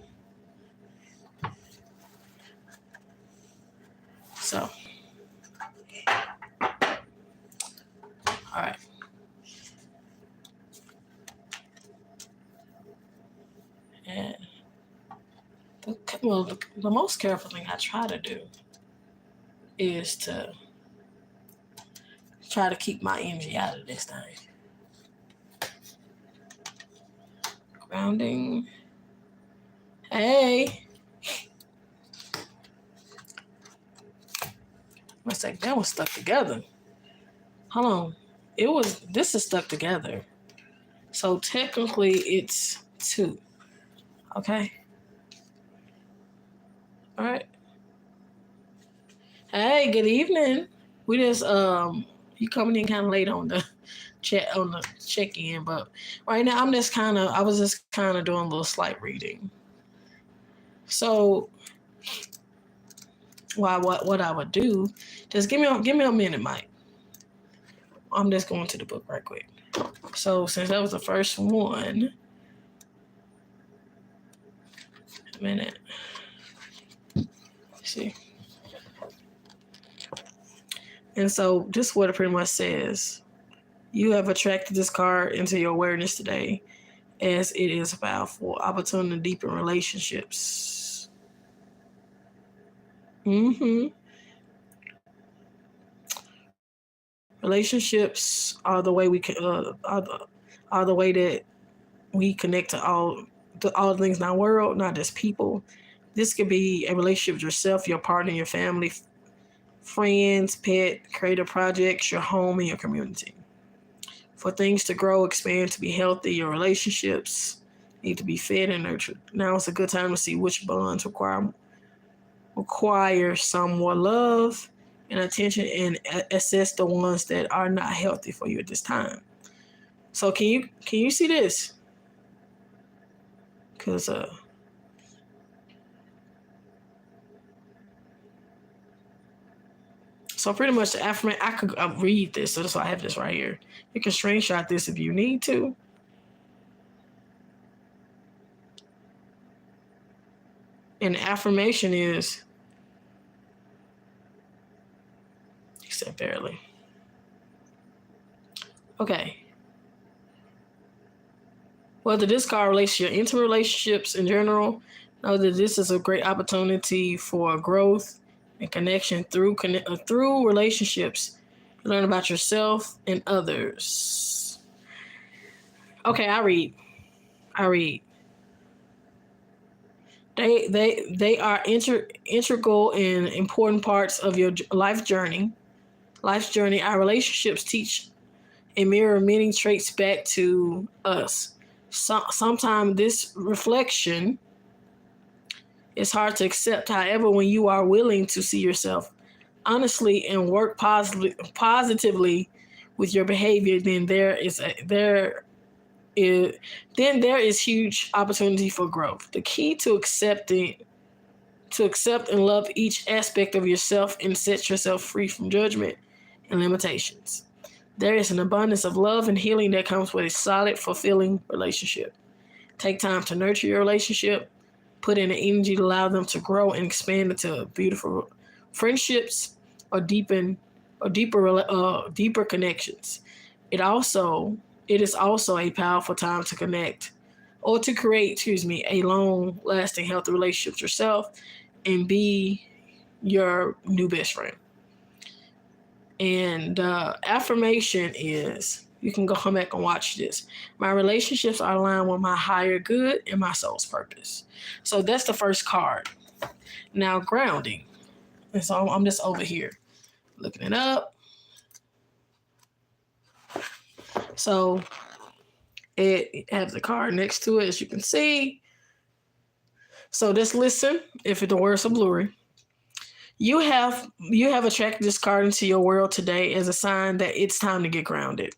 So. All right. And the most careful thing I try to do is to try to keep my energy out of this thing. Grounding. Hey. Let's say that was stuck together. Hold on. This is stuck together. So technically it's 2. Okay. All right. Hey, good evening. We just you coming in kind of late on the check in, but right now I was just kind of doing a little slight reading. So what I would do, just give me a minute, Mike. I'm just going to the book right quick. So since that was the first one, a minute. Let's see. And so this is what it pretty much says. You have attracted this card into your awareness today, as it is a powerful opportunity to deepen relationships. Mm-hmm. Relationships are the way we can are the way that we connect to all things in our world, not just people. This could be a relationship with yourself, your partner, your family, friends, pet, creative projects, your home, and your community. For things to grow, expand, to be healthy, your relationships need to be fed and nurtured. Now is a good time to see which bonds require some more love and attention, and assess the ones that are not healthy for you at this time. So can you see this? Because so pretty much the affirmation, I could read this, so that's why I have this right here. You can screenshot this if you need to. And the affirmation is, except barely. Okay. Whether this card relates to your intimate relationships in general, know that this is a great opportunity for growth and connection through relationships. You learn about yourself and others. Okay, I read. They are integral and important parts of your life journey. Life's journey. Our relationships teach and mirror many traits back to us. Sometimes this reflection is hard to accept. However, when you are willing to see yourself honestly and work positively with your behavior, then there is huge opportunity for growth. The key to accept and love each aspect of yourself and set yourself free from judgment and limitations. There is an abundance of love and healing that comes with a solid, fulfilling relationship. Take time to nurture your relationship, put in the energy to allow them to grow and expand into beautiful friendships or deeper connections. It is also a powerful time to connect or to create, a long-lasting, healthy relationship with yourself and be your new best friend. And affirmation is, you can go come back and watch this. My relationships are aligned with my higher good and my soul's purpose. So that's the first card. Now grounding. And so I'm just over here looking it up. So it has the card next to it, as you can see. So just listen if the words are blurry. You have attracted this card into your world today as a sign that it's time to get grounded.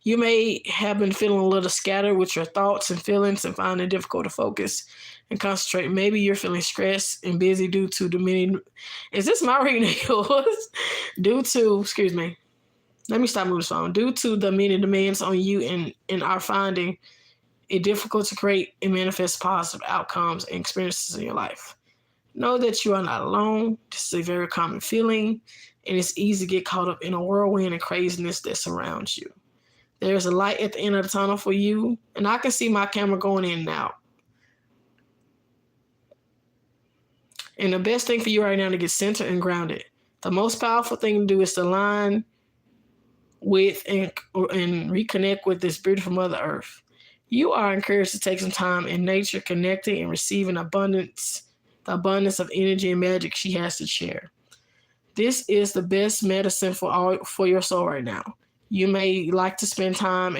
You may have been feeling a little scattered with your thoughts and feelings and finding it difficult to focus and concentrate. Maybe you're feeling stressed and busy due to the many. Is this my reading of yours? Let me stop moving this phone. Due to the many demands on you and are finding it difficult to create and manifest positive outcomes and experiences in your life. Know that you are not alone. This is a very common feeling, and it's easy to get caught up in a whirlwind and craziness that surrounds you. There's a light at the end of the tunnel for you, and I can see my camera going in and out. And the best thing for you right now to get centered and grounded. The most powerful thing to do is to align with and reconnect with this beautiful Mother Earth. You are encouraged to take some time in nature, connecting and receiving the abundance of energy and magic she has to share. This is the best medicine for your soul right now. You may like to spend time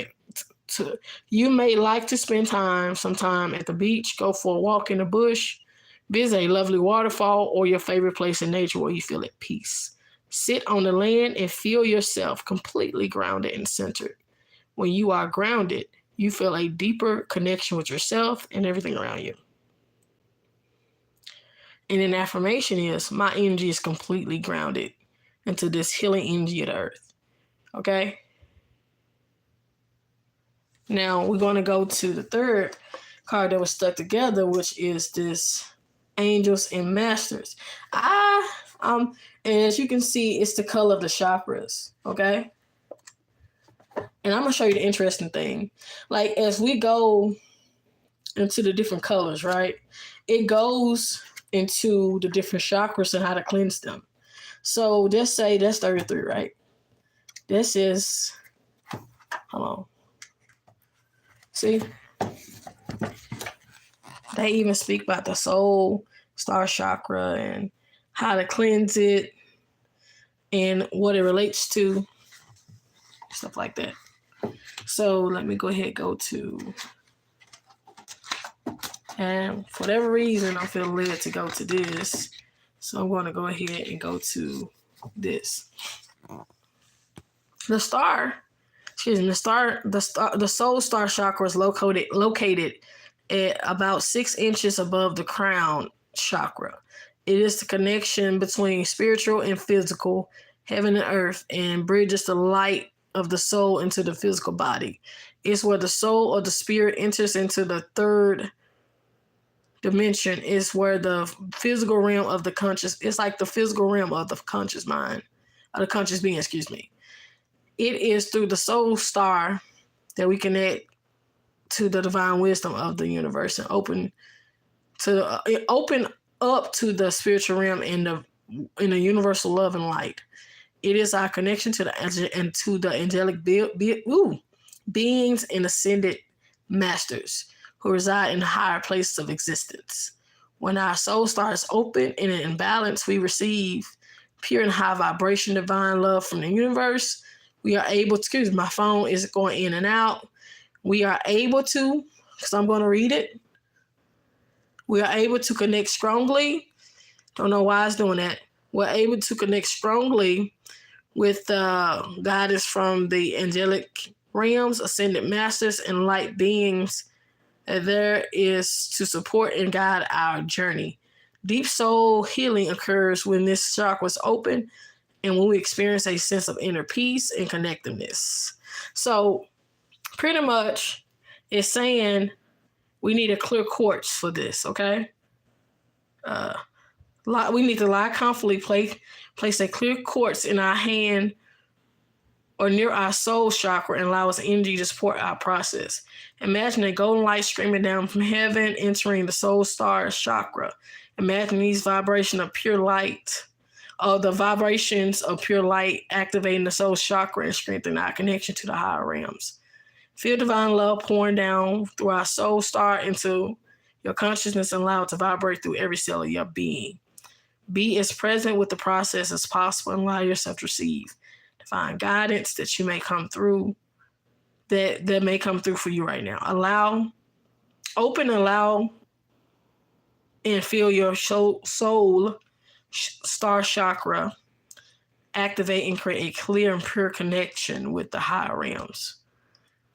sometime at the beach, go for a walk in the bush, Visit a lovely waterfall or your favorite place in nature where you feel at peace. Sit on the land and feel yourself completely grounded and centered. When you are grounded, you feel a deeper connection with yourself and everything around you. And an affirmation is, my energy is completely grounded into this healing energy of the earth. Okay? Now we're going to go to the third card that was stuck together, which is this Angels and Masters. And as you can see, it's the color of the chakras. Okay? And I'm going to show you the interesting thing. Like, as we go into the different colors, right? It goes into the different chakras and how to cleanse them. So just say that's 33, right? This is, hold on. See? They even speak about the soul star chakra and how to cleanse it and what it relates to, stuff like that. So let me go ahead and go to, and for whatever reason, I feel led to go to this. So I'm going to go ahead and go to this. The soul star chakra is located at about 6 inches above the crown chakra. It is the connection between spiritual and physical, heaven and earth, and bridges the light of the soul into the physical body. It's where the soul or the spirit enters into the third dimension. Is where the physical realm of the conscious, it's like the physical realm of the conscious mind, or the conscious being, excuse me. It is through the soul star that we connect to the divine wisdom of the universe and open up to the spiritual realm in the universal love and light. It is our connection to the angelic beings and ascended masters who reside in higher places of existence. When our soul star is open and in balance, we receive pure and high vibration divine love from the universe. We are able to, my phone is going in and out. We are able to, because I'm going to read it. We are able to connect strongly. Don't know why it's doing that. We're able to connect strongly with guidance from the angelic realms, ascended masters, and light beings that there is to support and guide our journey. Deep soul healing occurs when this chakra is open and when we experience a sense of inner peace and connectedness. So pretty much it's saying we need a clear quartz for this, okay? We need to lie comfortably, place a clear quartz in our hand or near our soul chakra and allow us energy to support our process. Imagine a golden light streaming down from heaven, entering the soul star chakra. Imagine these vibrations of pure light, the vibrations of pure light activating the soul chakra and strengthening our connection to the higher realms. Feel divine love pouring down through our soul star into your consciousness and allow it to vibrate through every cell of your being. Be as present with the process as possible and allow yourself to receive divine guidance that you may come through, that may come through for you right now. Allow and feel your soul star chakra activate and create a clear and pure connection with the higher realms.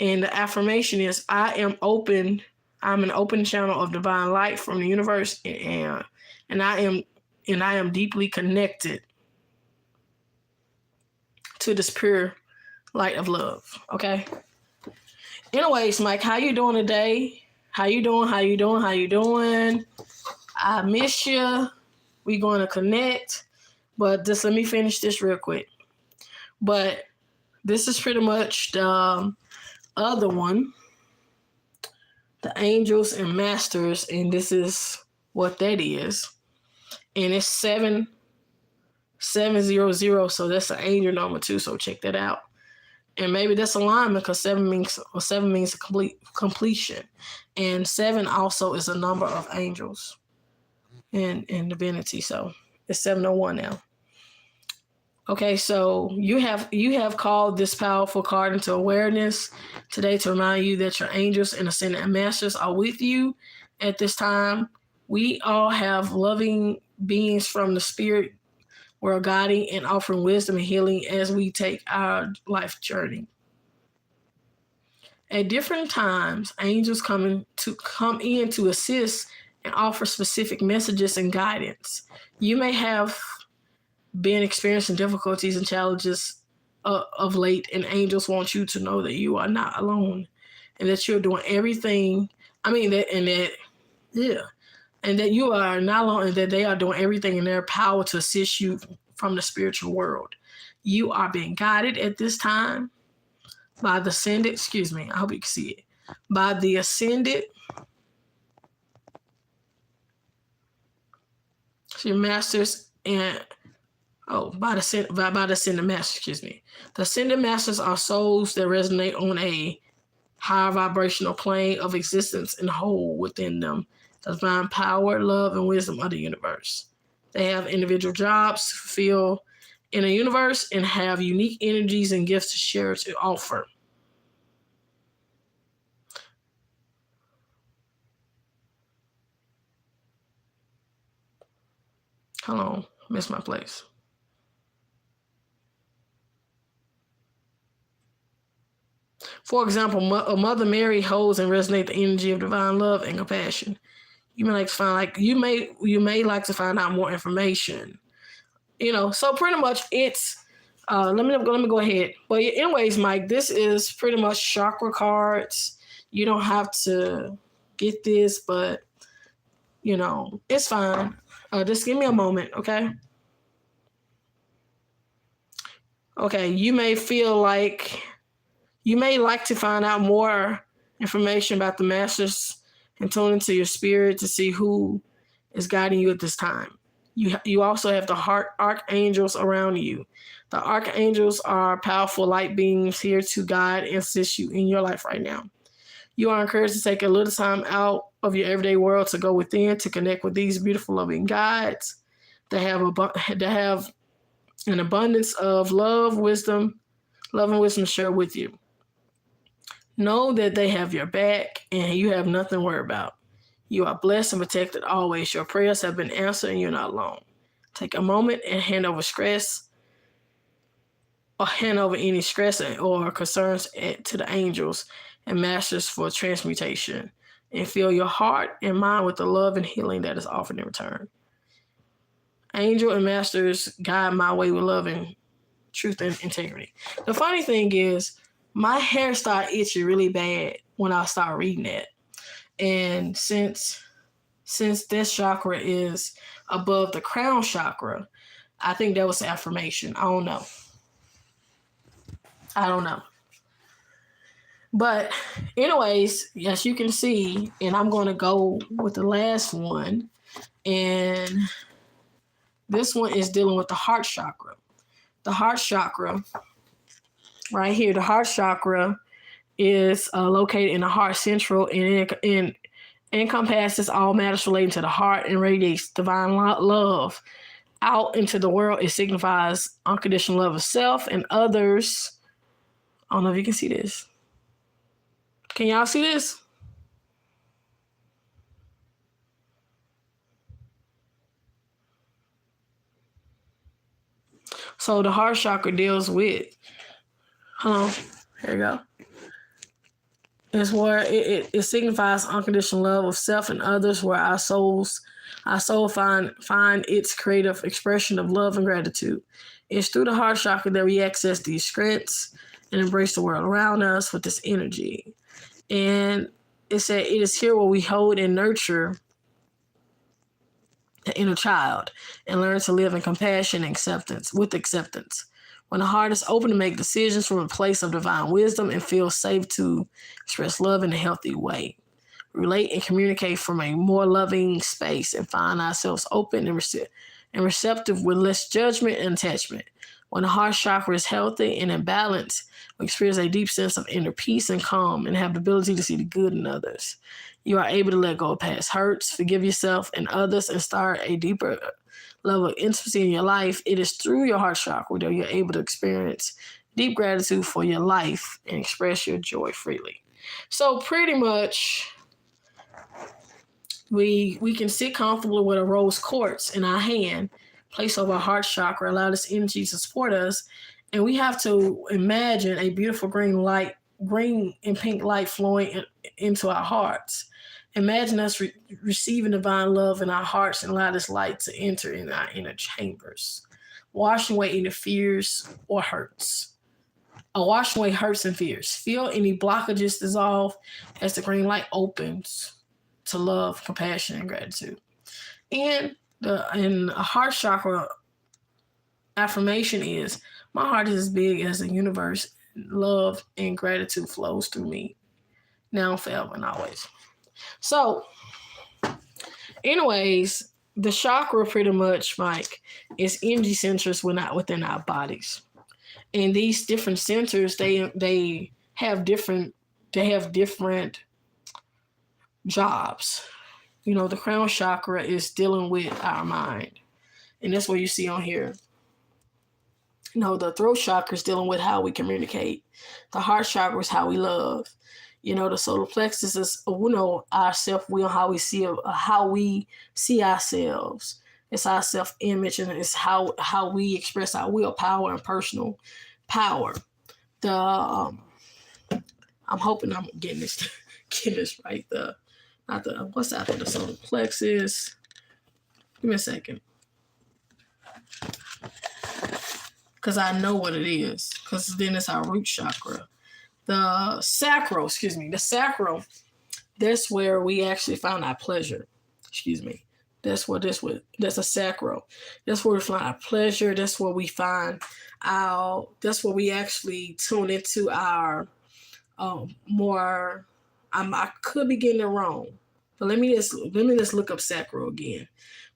And the affirmation is, I am open. I'm an open channel of divine light from the universe, and I am deeply connected to this pure light of love. Okay. Anyways, Mike, how you doing today? How you doing? I miss you. We're going to connect, but just let me finish this real quick. But this is pretty much the other one, the Angels and Masters, and this is what that is. And it's 7700, so that's an angel number too, so check that out. And maybe that's alignment, because 7 means completion. And 7 also is a number of angels in divinity, so it's 701 now. Okay, so you have called this powerful card into awareness today to remind you that your angels and ascended masters are with you at this time. We all have loving beings from the spirit world guiding and offering wisdom and healing as we take our life journey. At different times, angels come in to assist and offer specific messages and guidance. You may have been experiencing difficulties and challenges of late, and angels want you to know that you are not alone and that you're doing everything. And that you are not alone, and that they are doing everything in their power to assist you from the spiritual world. You are being guided at this time by the ascended, I hope you can see it, by the ascended masters by the ascended masters, The ascended masters are souls that resonate on a higher vibrational plane of existence and hold within them the divine power, love, and wisdom of the universe. They have individual jobs to fulfill in a universe and have unique energies and gifts to share to offer. Hold on, missed my place. For example, Mother Mary holds and resonates the energy of divine love and compassion. You may like to find out more information. So pretty much it's let me go ahead. But anyways, Mike, this is pretty much chakra cards. You don't have to get this, but it's fine. Just give me a moment, okay? Okay, you may like to find out more information about the masters and tune into your spirit to see who is guiding you at this time. You also have the archangels around you. The archangels are powerful light beings here to guide and assist you in your life right now. You are encouraged to take a little time out of your everyday world to go within to connect with these beautiful, loving guides that have an abundance of love and wisdom shared with you. Know that they have your back and you have nothing to worry about. You are blessed and protected always. Your prayers have been answered and you're not alone. Take a moment and hand over any stress or concerns to the angels and masters for transmutation, and fill your heart and mind with the love and healing that is offered in return. Angel and masters guide my way with love and truth and integrity. The funny thing is, my hair started itching really bad when I started reading that. And since this chakra is above the crown chakra, I think that was the affirmation. I don't know. But anyways, as you can see, and I'm going to go with the last one. And this one is dealing with the heart chakra. The heart chakra, right here, the heart chakra is located in the heart central, and it encompasses all matters relating to the heart and radiates divine love out into the world. It signifies unconditional love of self and others. I don't know if you can see this. Can y'all see this? So the heart chakra deals with, here you go. It's where it signifies unconditional love of self and others, where our soul find its creative expression of love and gratitude. It's through the heart chakra that we access these strengths and embrace the world around us with this energy. And it said it is here where we hold and nurture the inner child and learn to live in compassion and acceptance. When the heart is open to make decisions from a place of divine wisdom and feel safe to express love in a healthy way, relate and communicate from a more loving space, and find ourselves open and receptive with less judgment and attachment. When the heart chakra is healthy and in balance, we experience a deep sense of inner peace and calm and have the ability to see the good in others. You are able to let go of past hurts, forgive yourself and others, and start a deeper level of intimacy in your life. It is through your heart chakra that you're able to experience deep gratitude for your life and express your joy freely. So pretty much, We can sit comfortably with a rose quartz in our hand, place over our heart chakra, allow this energy to support us, and we have to imagine a beautiful green and pink light flowing into our hearts. Imagine us receiving divine love in our hearts and allow this light to enter in our inner chambers, washing away any fears or hurts. Washing away hurts and fears. Feel any blockages dissolve as the green light opens to love, compassion, and gratitude. And a heart chakra affirmation is, my heart is as big as the universe. Love and gratitude flows through me now, forever, and always. So, anyways, the chakra pretty much, Mike, is energy centers within our bodies. And these different centers, they have different jobs. You know, the crown chakra is dealing with our mind. And that's what you see on here. You know, the throat chakra is dealing with how we communicate. The heart chakra is how we love. You know, the solar plexus is, our self-will, how we see ourselves. It's our self-image, and it's how we express our willpower and personal power. I'm hoping I'm getting this right. What's after the solar plexus? Give me a second. Because I know what it is. Because then it's our root chakra. The sacral, that's where we actually found our pleasure. That's a sacral. That's where we find our pleasure. That's where we actually tune into our more, I could be getting it wrong, but let me just look up sacral again.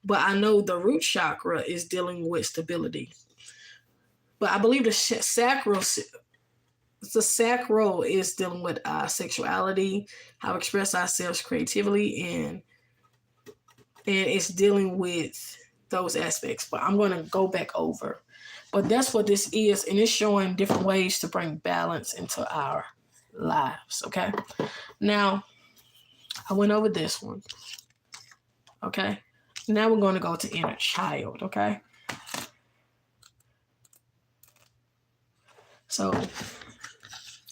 But I know the root chakra is dealing with stability. But I believe the sacral is dealing with our sexuality, how we express ourselves creatively, and it's dealing with those aspects. But I'm going to go back over. But that's what this is, and it's showing different ways to bring balance into our lives, okay? Now, I went over this one, okay? Now we're going to go to inner child, okay? So,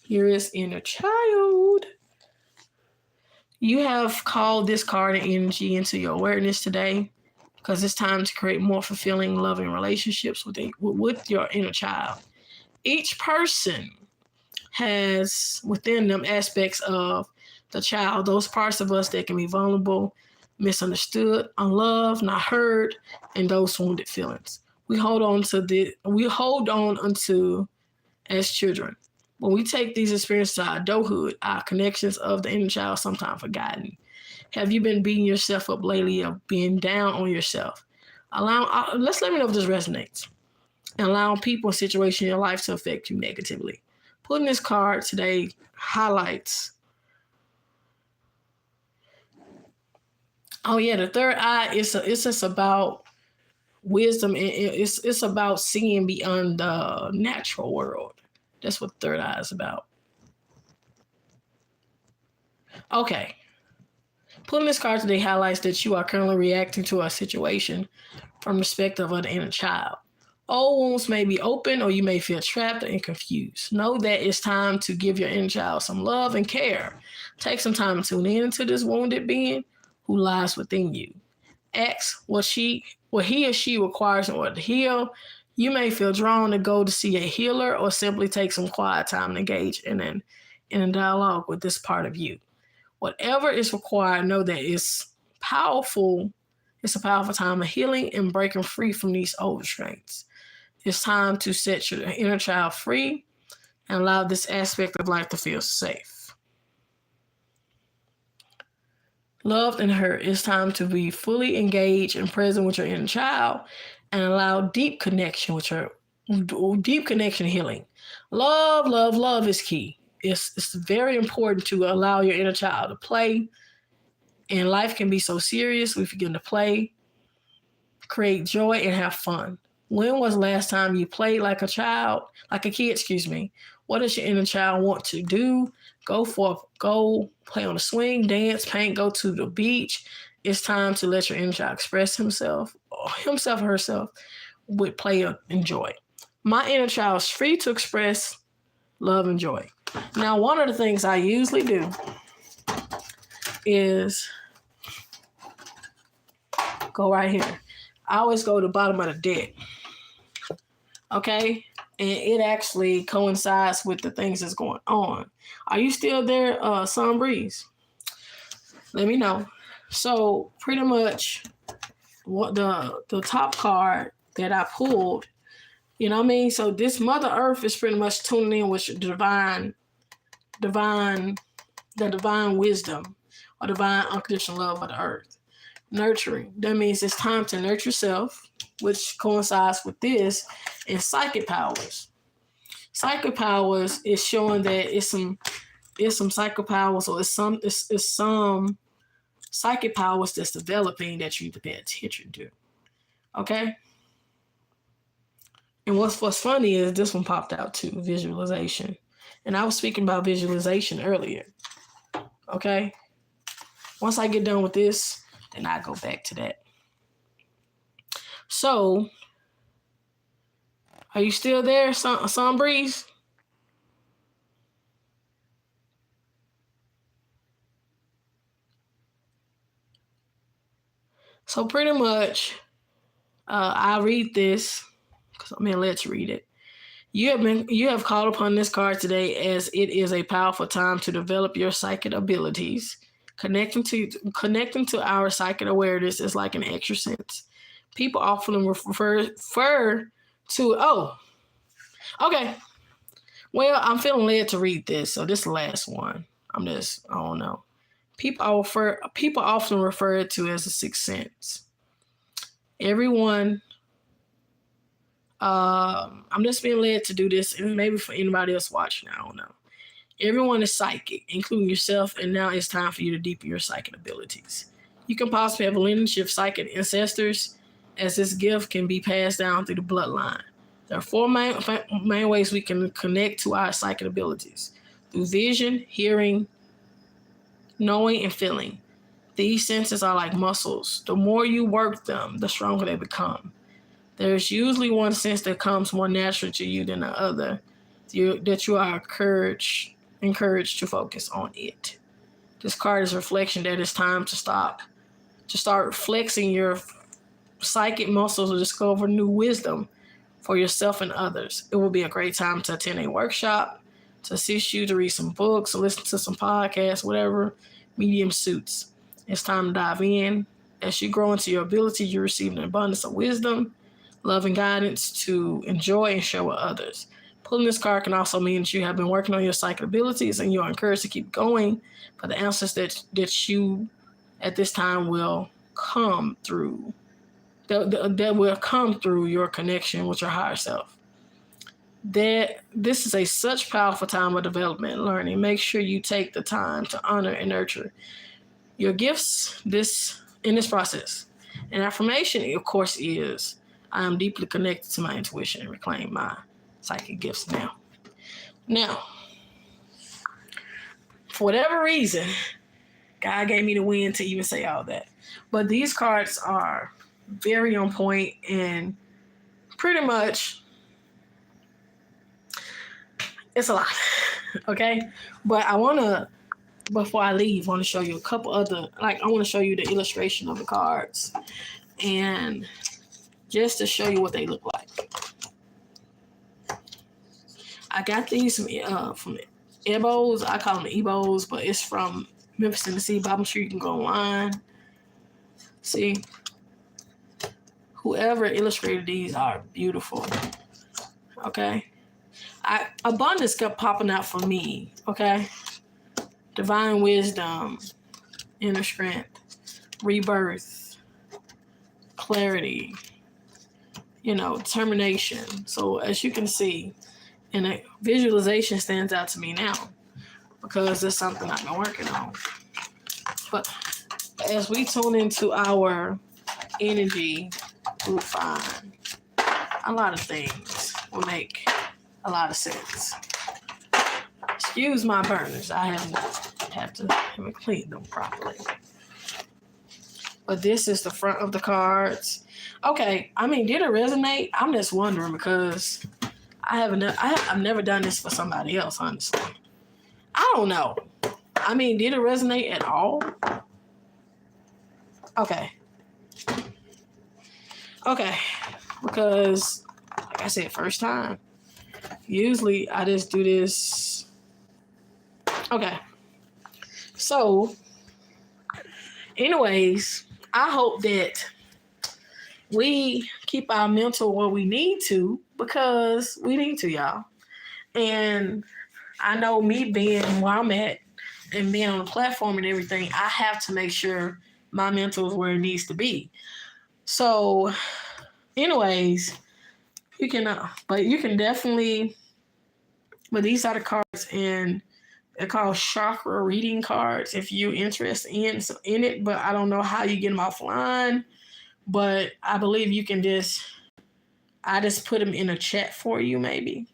here is inner child. You have called this card and energy into your awareness today because it's time to create more fulfilling, loving relationships with your inner child. Each person has within them aspects of the child, those parts of us that can be vulnerable, misunderstood, unloved, not heard, and those wounded feelings. We hold on unto as children. When we take these experiences to our adulthood, our connections of the inner child are sometimes forgotten. Have you been beating yourself up lately or being down on yourself? Let's let me know if this resonates. And allowing people and situations in your life to affect you negatively. Putting this card today highlights. Oh yeah, the third eye it's just about wisdom. It's about seeing beyond the natural world. That's what the third eye is about. Okay. Pulling this card today highlights that you are currently reacting to a situation from the perspective of the inner child. Old wounds may be open, or you may feel trapped and confused. Know that it's time to give your inner child some love and care. Take some time to tune in to this wounded being who lies within you. Ask what he or she requires in order to heal. You may feel drawn to go to see a healer, or simply take some quiet time and engage in a dialogue with this part of you. Whatever is required, know that it's powerful. It's a powerful time of healing and breaking free from these old restraints. It's time to set your inner child free and allow this aspect of life to feel safe. Loved and heard. It's time to be fully engaged and present with your inner child and allow deep connection healing. Love is key. It's very important to allow your inner child to play. And life can be so serious. We begin to play, create joy, and have fun. When was the last time you played like a kid? What does your inner child want to do? Go play on the swing, dance, paint, go to the beach, it's time to let your inner child express himself or herself with play and joy. My inner child is free to express love and joy. Now, one of the things I usually do is go right here. I always go to the bottom of the deck. Okay? And it actually coincides with the things that's going on. Are you still there, Sun Breeze? Let me know. So pretty much what the top card that I pulled, you know what I mean? So this Mother Earth is pretty much tuning in with the divine wisdom or divine unconditional love of the earth. Nurturing. That means it's time to nurture yourself, which coincides with this, and psychic powers. Psychic powers is showing that it's some psychic powers, or it's some psychic powers that's developing that you need to pay attention to. Okay? And what's funny is this one popped out too, visualization. And I was speaking about visualization earlier. Okay? Once I get done with this, then I go back to that. So, are you still there, Sun Breeze? So pretty much, I read this because I'm in Let's Read It. You have called upon this card today as it is a powerful time to develop your psychic abilities. Connecting to our psychic awareness is like an extra sense. People often refer to okay. Well, I'm feeling led to read this, so this is the last one. I don't know. People often refer it to as a sixth sense. Everyone, I'm just being led to do this, and maybe for anybody else watching, I don't know. Everyone is psychic, including yourself, and now it's time for you to deepen your psychic abilities. You can possibly have a lineage of psychic ancestors, as this gift can be passed down through the bloodline. There are four main ways we can connect to our psychic abilities: through vision, hearing, knowing, and feeling. These senses are like muscles. The more you work them, the stronger they become. There's usually one sense that comes more natural to you than the other, that you are encouraged to focus on it. This card is a reflection that it's time to start flexing your psychic muscles to discover new wisdom for yourself and others. It will be a great time to attend a workshop, to assist you to read some books, or listen to some podcasts, whatever medium suits. It's time to dive in. As you grow into your ability, you receive an abundance of wisdom, love, and guidance to enjoy and share with others. Pulling this card can also mean that you have been working on your psychic abilities and you are encouraged to keep going for the answers that you at this time will come through. That will come through your connection with your higher self. That this is such powerful time of development and learning. Make sure you take the time to honor and nurture your gifts in this process. An affirmation, of course, is I am deeply connected to my intuition and reclaim my psychic gifts now. Now, for whatever reason, God gave me the wind to even say all that. But these cards are very on point and pretty much it's a lot. Okay? But before I leave, I want to show you a couple other, I want to show you the illustration of the cards. And just to show you what they look like. I got these from Ebos. I call them Ebos, but it's from Memphis, Tennessee. But I'm sure you can go online. See, whoever illustrated these are beautiful. Okay, abundance kept popping out for me. Okay, divine wisdom, inner strength, rebirth, clarity. Determination. So as you can see. And a visualization stands out to me now because it's something I've been working on. But as we tune into our energy, we'll find a lot of things will make a lot of sense. Excuse my burners. I haven't cleaned them properly. But this is the front of the cards. Okay, I mean, did it resonate? I'm just wondering because I've never done this for somebody else, honestly. I don't know. I mean, did it resonate at all? Okay. Okay. Because, like I said, first time. Usually I just do this. Okay. So, anyways, I hope that we keep our mental where we need to because we need to, y'all. And I know me being where I'm at and being on the platform and everything, I have to make sure my mental is where it needs to be. So, anyways, but you can definitely, but these are the cards and they're called chakra reading cards if you're interested in it, but I don't know how you get them offline, but I believe you can I just put them in a chat for you maybe.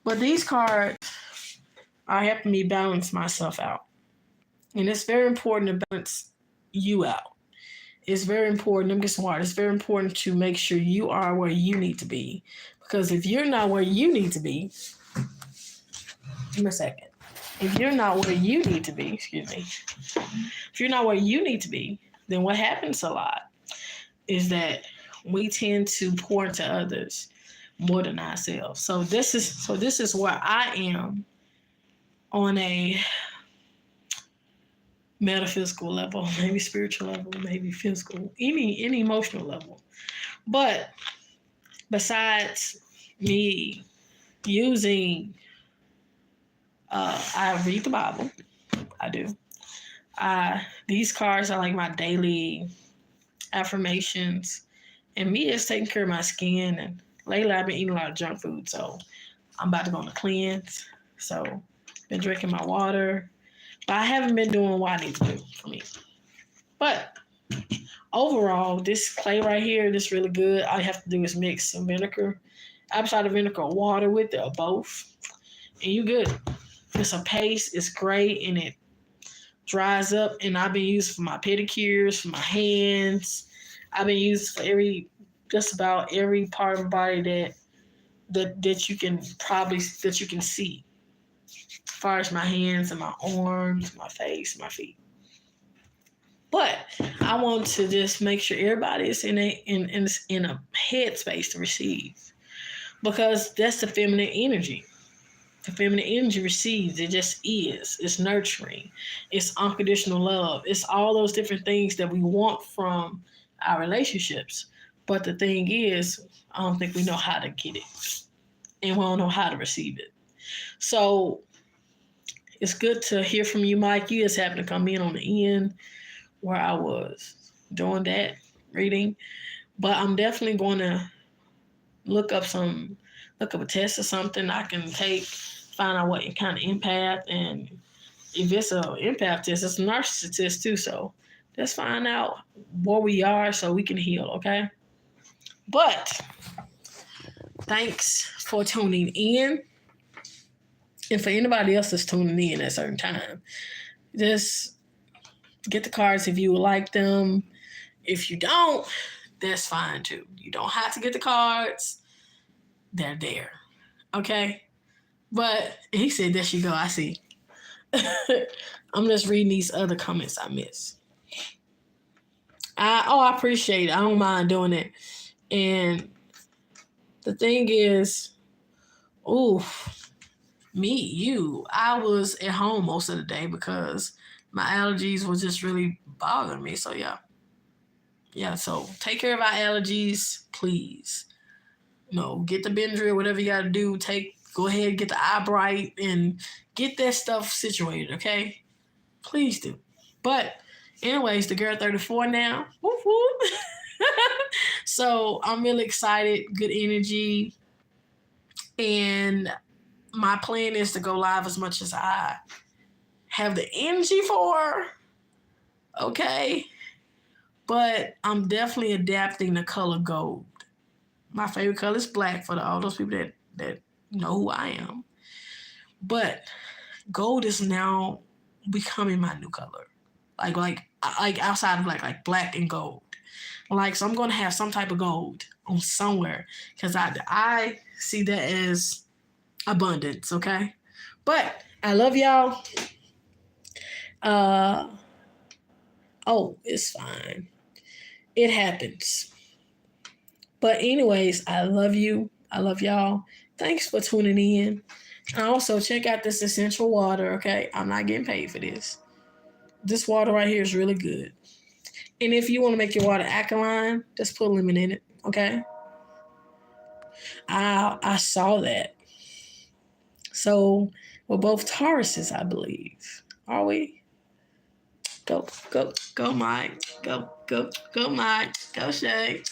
But these cards are helping me balance myself out. And it's very important to balance you out. It's very important, I'm just smart. It's very important to make sure you are where you need to be. Because if you're not where you need to be, give me a second. If you're not where you need to be, if you're not where you need to be, then what happens a lot is that we tend to pour into others more than ourselves. So this is where I am on a metaphysical level, maybe spiritual level, maybe physical, any emotional level. But besides me using, I read the Bible. I do. These cards are like my daily affirmations, and me is taking care of my skin. And lately, I've been eating a lot of junk food, so I'm about to go on a cleanse. So, been drinking my water, but I haven't been doing what I need to do for me. But overall, this clay right here, this is really good. All you have to do is mix some vinegar, apple cider vinegar, or water with it, or both, and you good. It's a paste. It's great, and it dries up. And I've been using for my pedicures, for my hands. I've been using for just about every part of the body that you can see, as far as my hands and my arms, my face, my feet. But I want to just make sure everybody is in a headspace to receive, because that's the feminine energy. The feminine energy receives. It just is. It's nurturing. It's unconditional love. It's all those different things that we want from our relationships. But the thing is, I don't think we know how to get it, and we don't know how to receive it. So it's good to hear from you, Mike. You just happened to come in on the end where I was doing that reading. But I'm definitely going to look up a test or something I can take, find out what kind of empath, and if it's an empath test, it's a narcissist test too. So let's find out where we are so we can heal, okay? But thanks for tuning in. And for anybody else that's tuning in at a certain time, just get the cards if you would like them. If you don't, that's fine too. You don't have to get the cards. They're there. Okay? But he said, there you go. I see. I'm just reading these other comments I missed. I appreciate it. I don't mind doing it. And the thing is, I was at home most of the day because my allergies was just really bothering me. So yeah. So take care of our allergies, please. Get the Benadryl, whatever you got to do. Go ahead, get the Eyebright, and get that stuff situated. Okay, please do. But anyways, the girl 34 now. Whoop whoop. So I'm really excited. Good energy, and my plan is to go live as much as I have the energy for. Okay. But I'm definitely adapting the color gold. My favorite color is black for all those people that know who I am. But gold is now becoming my new color. like outside of like black and gold. Like, so I'm gonna have some type of gold on somewhere because I see that as abundance. Okay, but I love y'all. Uh oh, it's fine. It happens. But anyways, I love you. I love y'all. Thanks for tuning in. And also check out this essential water. Okay, I'm not getting paid for this. This water right here is really good. And if you want to make your water alkaline, just put lemon in it. Okay. I saw that. So we're both Tauruses, I believe. Are we? Go, Mike. Go, Mike. Go, Shay.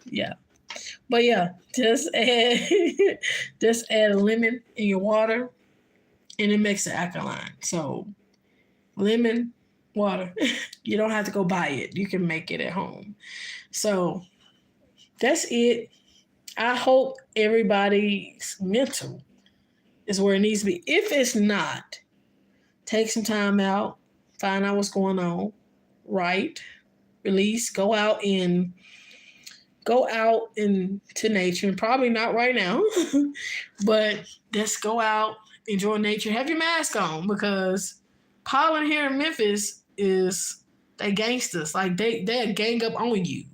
Yeah. But yeah, just add just add a lemon in your water and it makes it alkaline. So lemon water. You don't have to go buy it. You can make it at home. So that's it. I hope everybody's mental is where it needs to be. If it's not, take some time out, find out what's going on, write, release, go out into nature, and probably not right now, but just go out, enjoy nature, have your mask on because pollen here in Memphis is they gangsters. Like they gang up on you.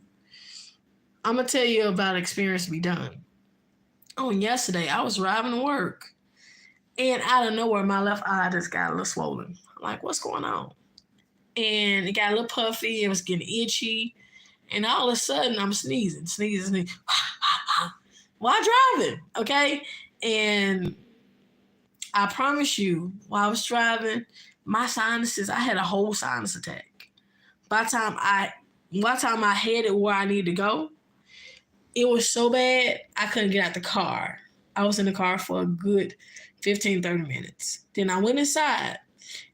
I'm gonna tell you about an experience we done. On yesterday, I was driving to work, and out of nowhere, my left eye just got a little swollen. I'm like, what's going on? And it got a little puffy. It was getting itchy. And all of a sudden, I'm sneezing. While driving, okay? And I promise you, while I was driving, my sinuses, I had a whole sinus attack. By the time I headed where I needed to go, it was so bad, I couldn't get out the car. I was in the car for a good 15, 30 minutes. Then I went inside.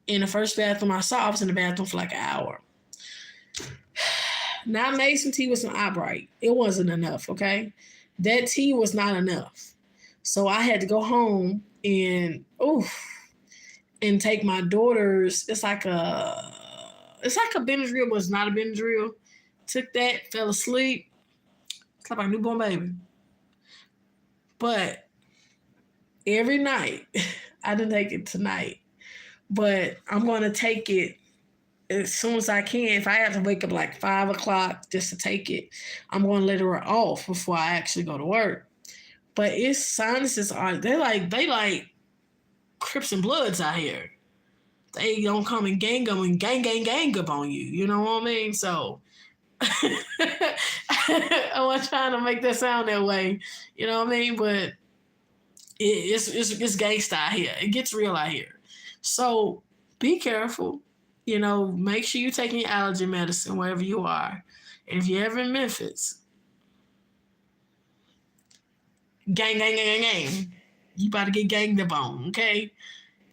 In the first bathroom I saw, I was in the bathroom for like an hour. Now I made some tea with some Eyebright. It wasn't enough, okay? That tea was not enough. So I had to go home and take my daughter's, it's like a Benadryl, but it's not a Benadryl. Took that, fell asleep. It's like a newborn baby. But every night, I didn't take it tonight, but I'm going to take it as soon as I can. If I have to wake up like 5 o'clock just to take it, I'm going to let her off before I actually go to work. But its sinuses they like Crips and Bloods out here. They don't come and gang up on you. You know what I mean? So I wasn't trying to make that sound that way. You know what I mean? But it's gangsta out here. It gets real out here. So be careful. You know, make sure you're taking your allergy medicine wherever you are. And if you're ever in Memphis, gang. You about to get ganged up on, okay?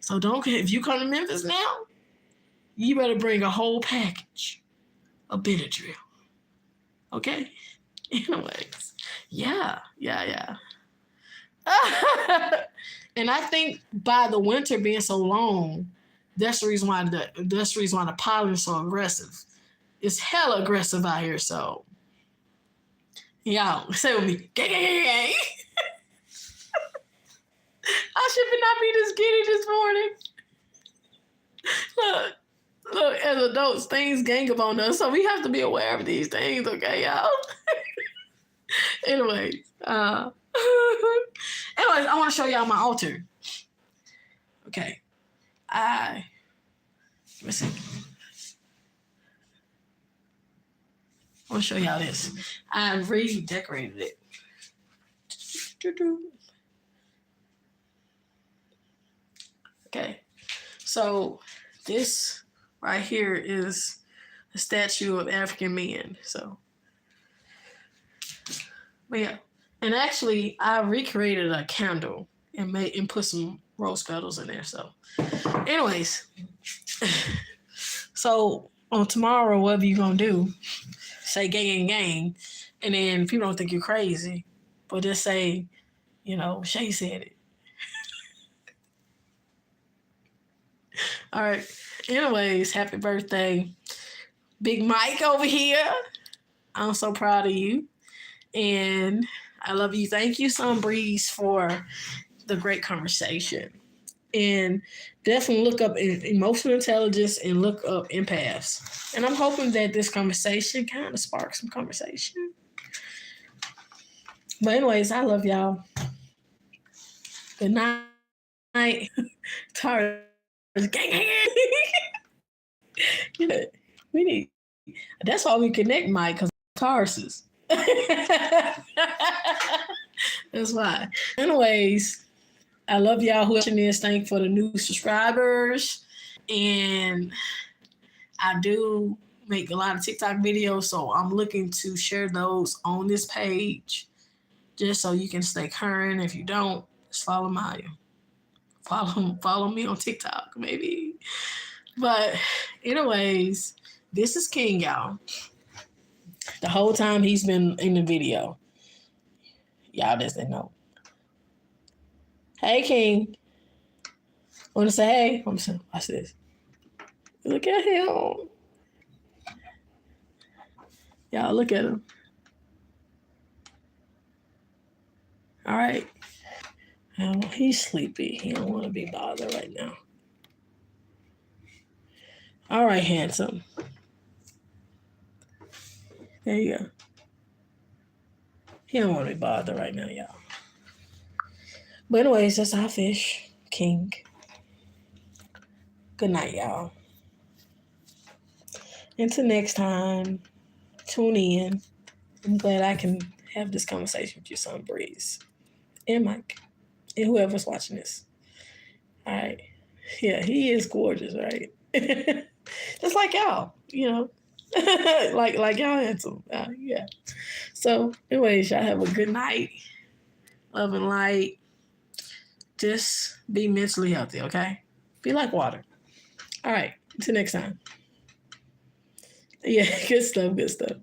So if you come to Memphis now, you better bring a whole package of Benadryl. Okay? Anyways, yeah. And I think by the winter being so long, that's the reason why the pollen is so aggressive. It's hella aggressive out here, so y'all say with me, gang. I should not be this giddy this morning. Look, as adults, things gang up on us, so we have to be aware of these things, okay, y'all? Anyways, I want to show y'all my altar. Okay. Let me see. I want to show y'all this. I redecorated it. Okay. So this right here is a statue of African men. So, but yeah. And actually, I recreated a candle and put some rose petals in there. So, anyways, so on tomorrow, whatever you're gonna do, say gang, and then people don't think you're crazy, but just say, Shay said it. All right. Anyways, happy birthday, Big Mike over here. I'm so proud of you. And I love you. Thank you, Sun Breeze, for the great conversation. And definitely look up emotional intelligence and look up empaths. And I'm hoping that this conversation kind of sparks some conversation. But anyways, I love y'all. Good night. Taurus, gang, gang. Yeah, we need. That's why we connect, Mike, because Tauruses. That's why. Anyways, I love y'all who are watching this. Thank you for the new subscribers. And I do make a lot of TikTok videos, so I'm looking to share those on this page just so you can stay current. If you don't, just follow Maya. Follow me on TikTok, maybe. But anyways, this is King, y'all. The whole time he's been in the video. Y'all just didn't know. Hey, King. Want to say hey? I'm saying, watch this. Look at him. Y'all, look at him. All right. Oh, he's sleepy. He don't want to be bothered right now. All right, handsome. There you go. He don't want to be bothered right now, y'all. But anyways, that's our fish, King. Good night, y'all. Until next time, tune in. I'm glad I can have this conversation with your Sun Breeze and Mike and whoever's watching this. All right. Yeah, he is gorgeous, right? Just like y'all, you know. like y'all handsome. Yeah. So, anyways, y'all have a good night. Love and light. Just be mentally healthy, okay? Be like water. All right. Until next time. Yeah, good stuff, good stuff.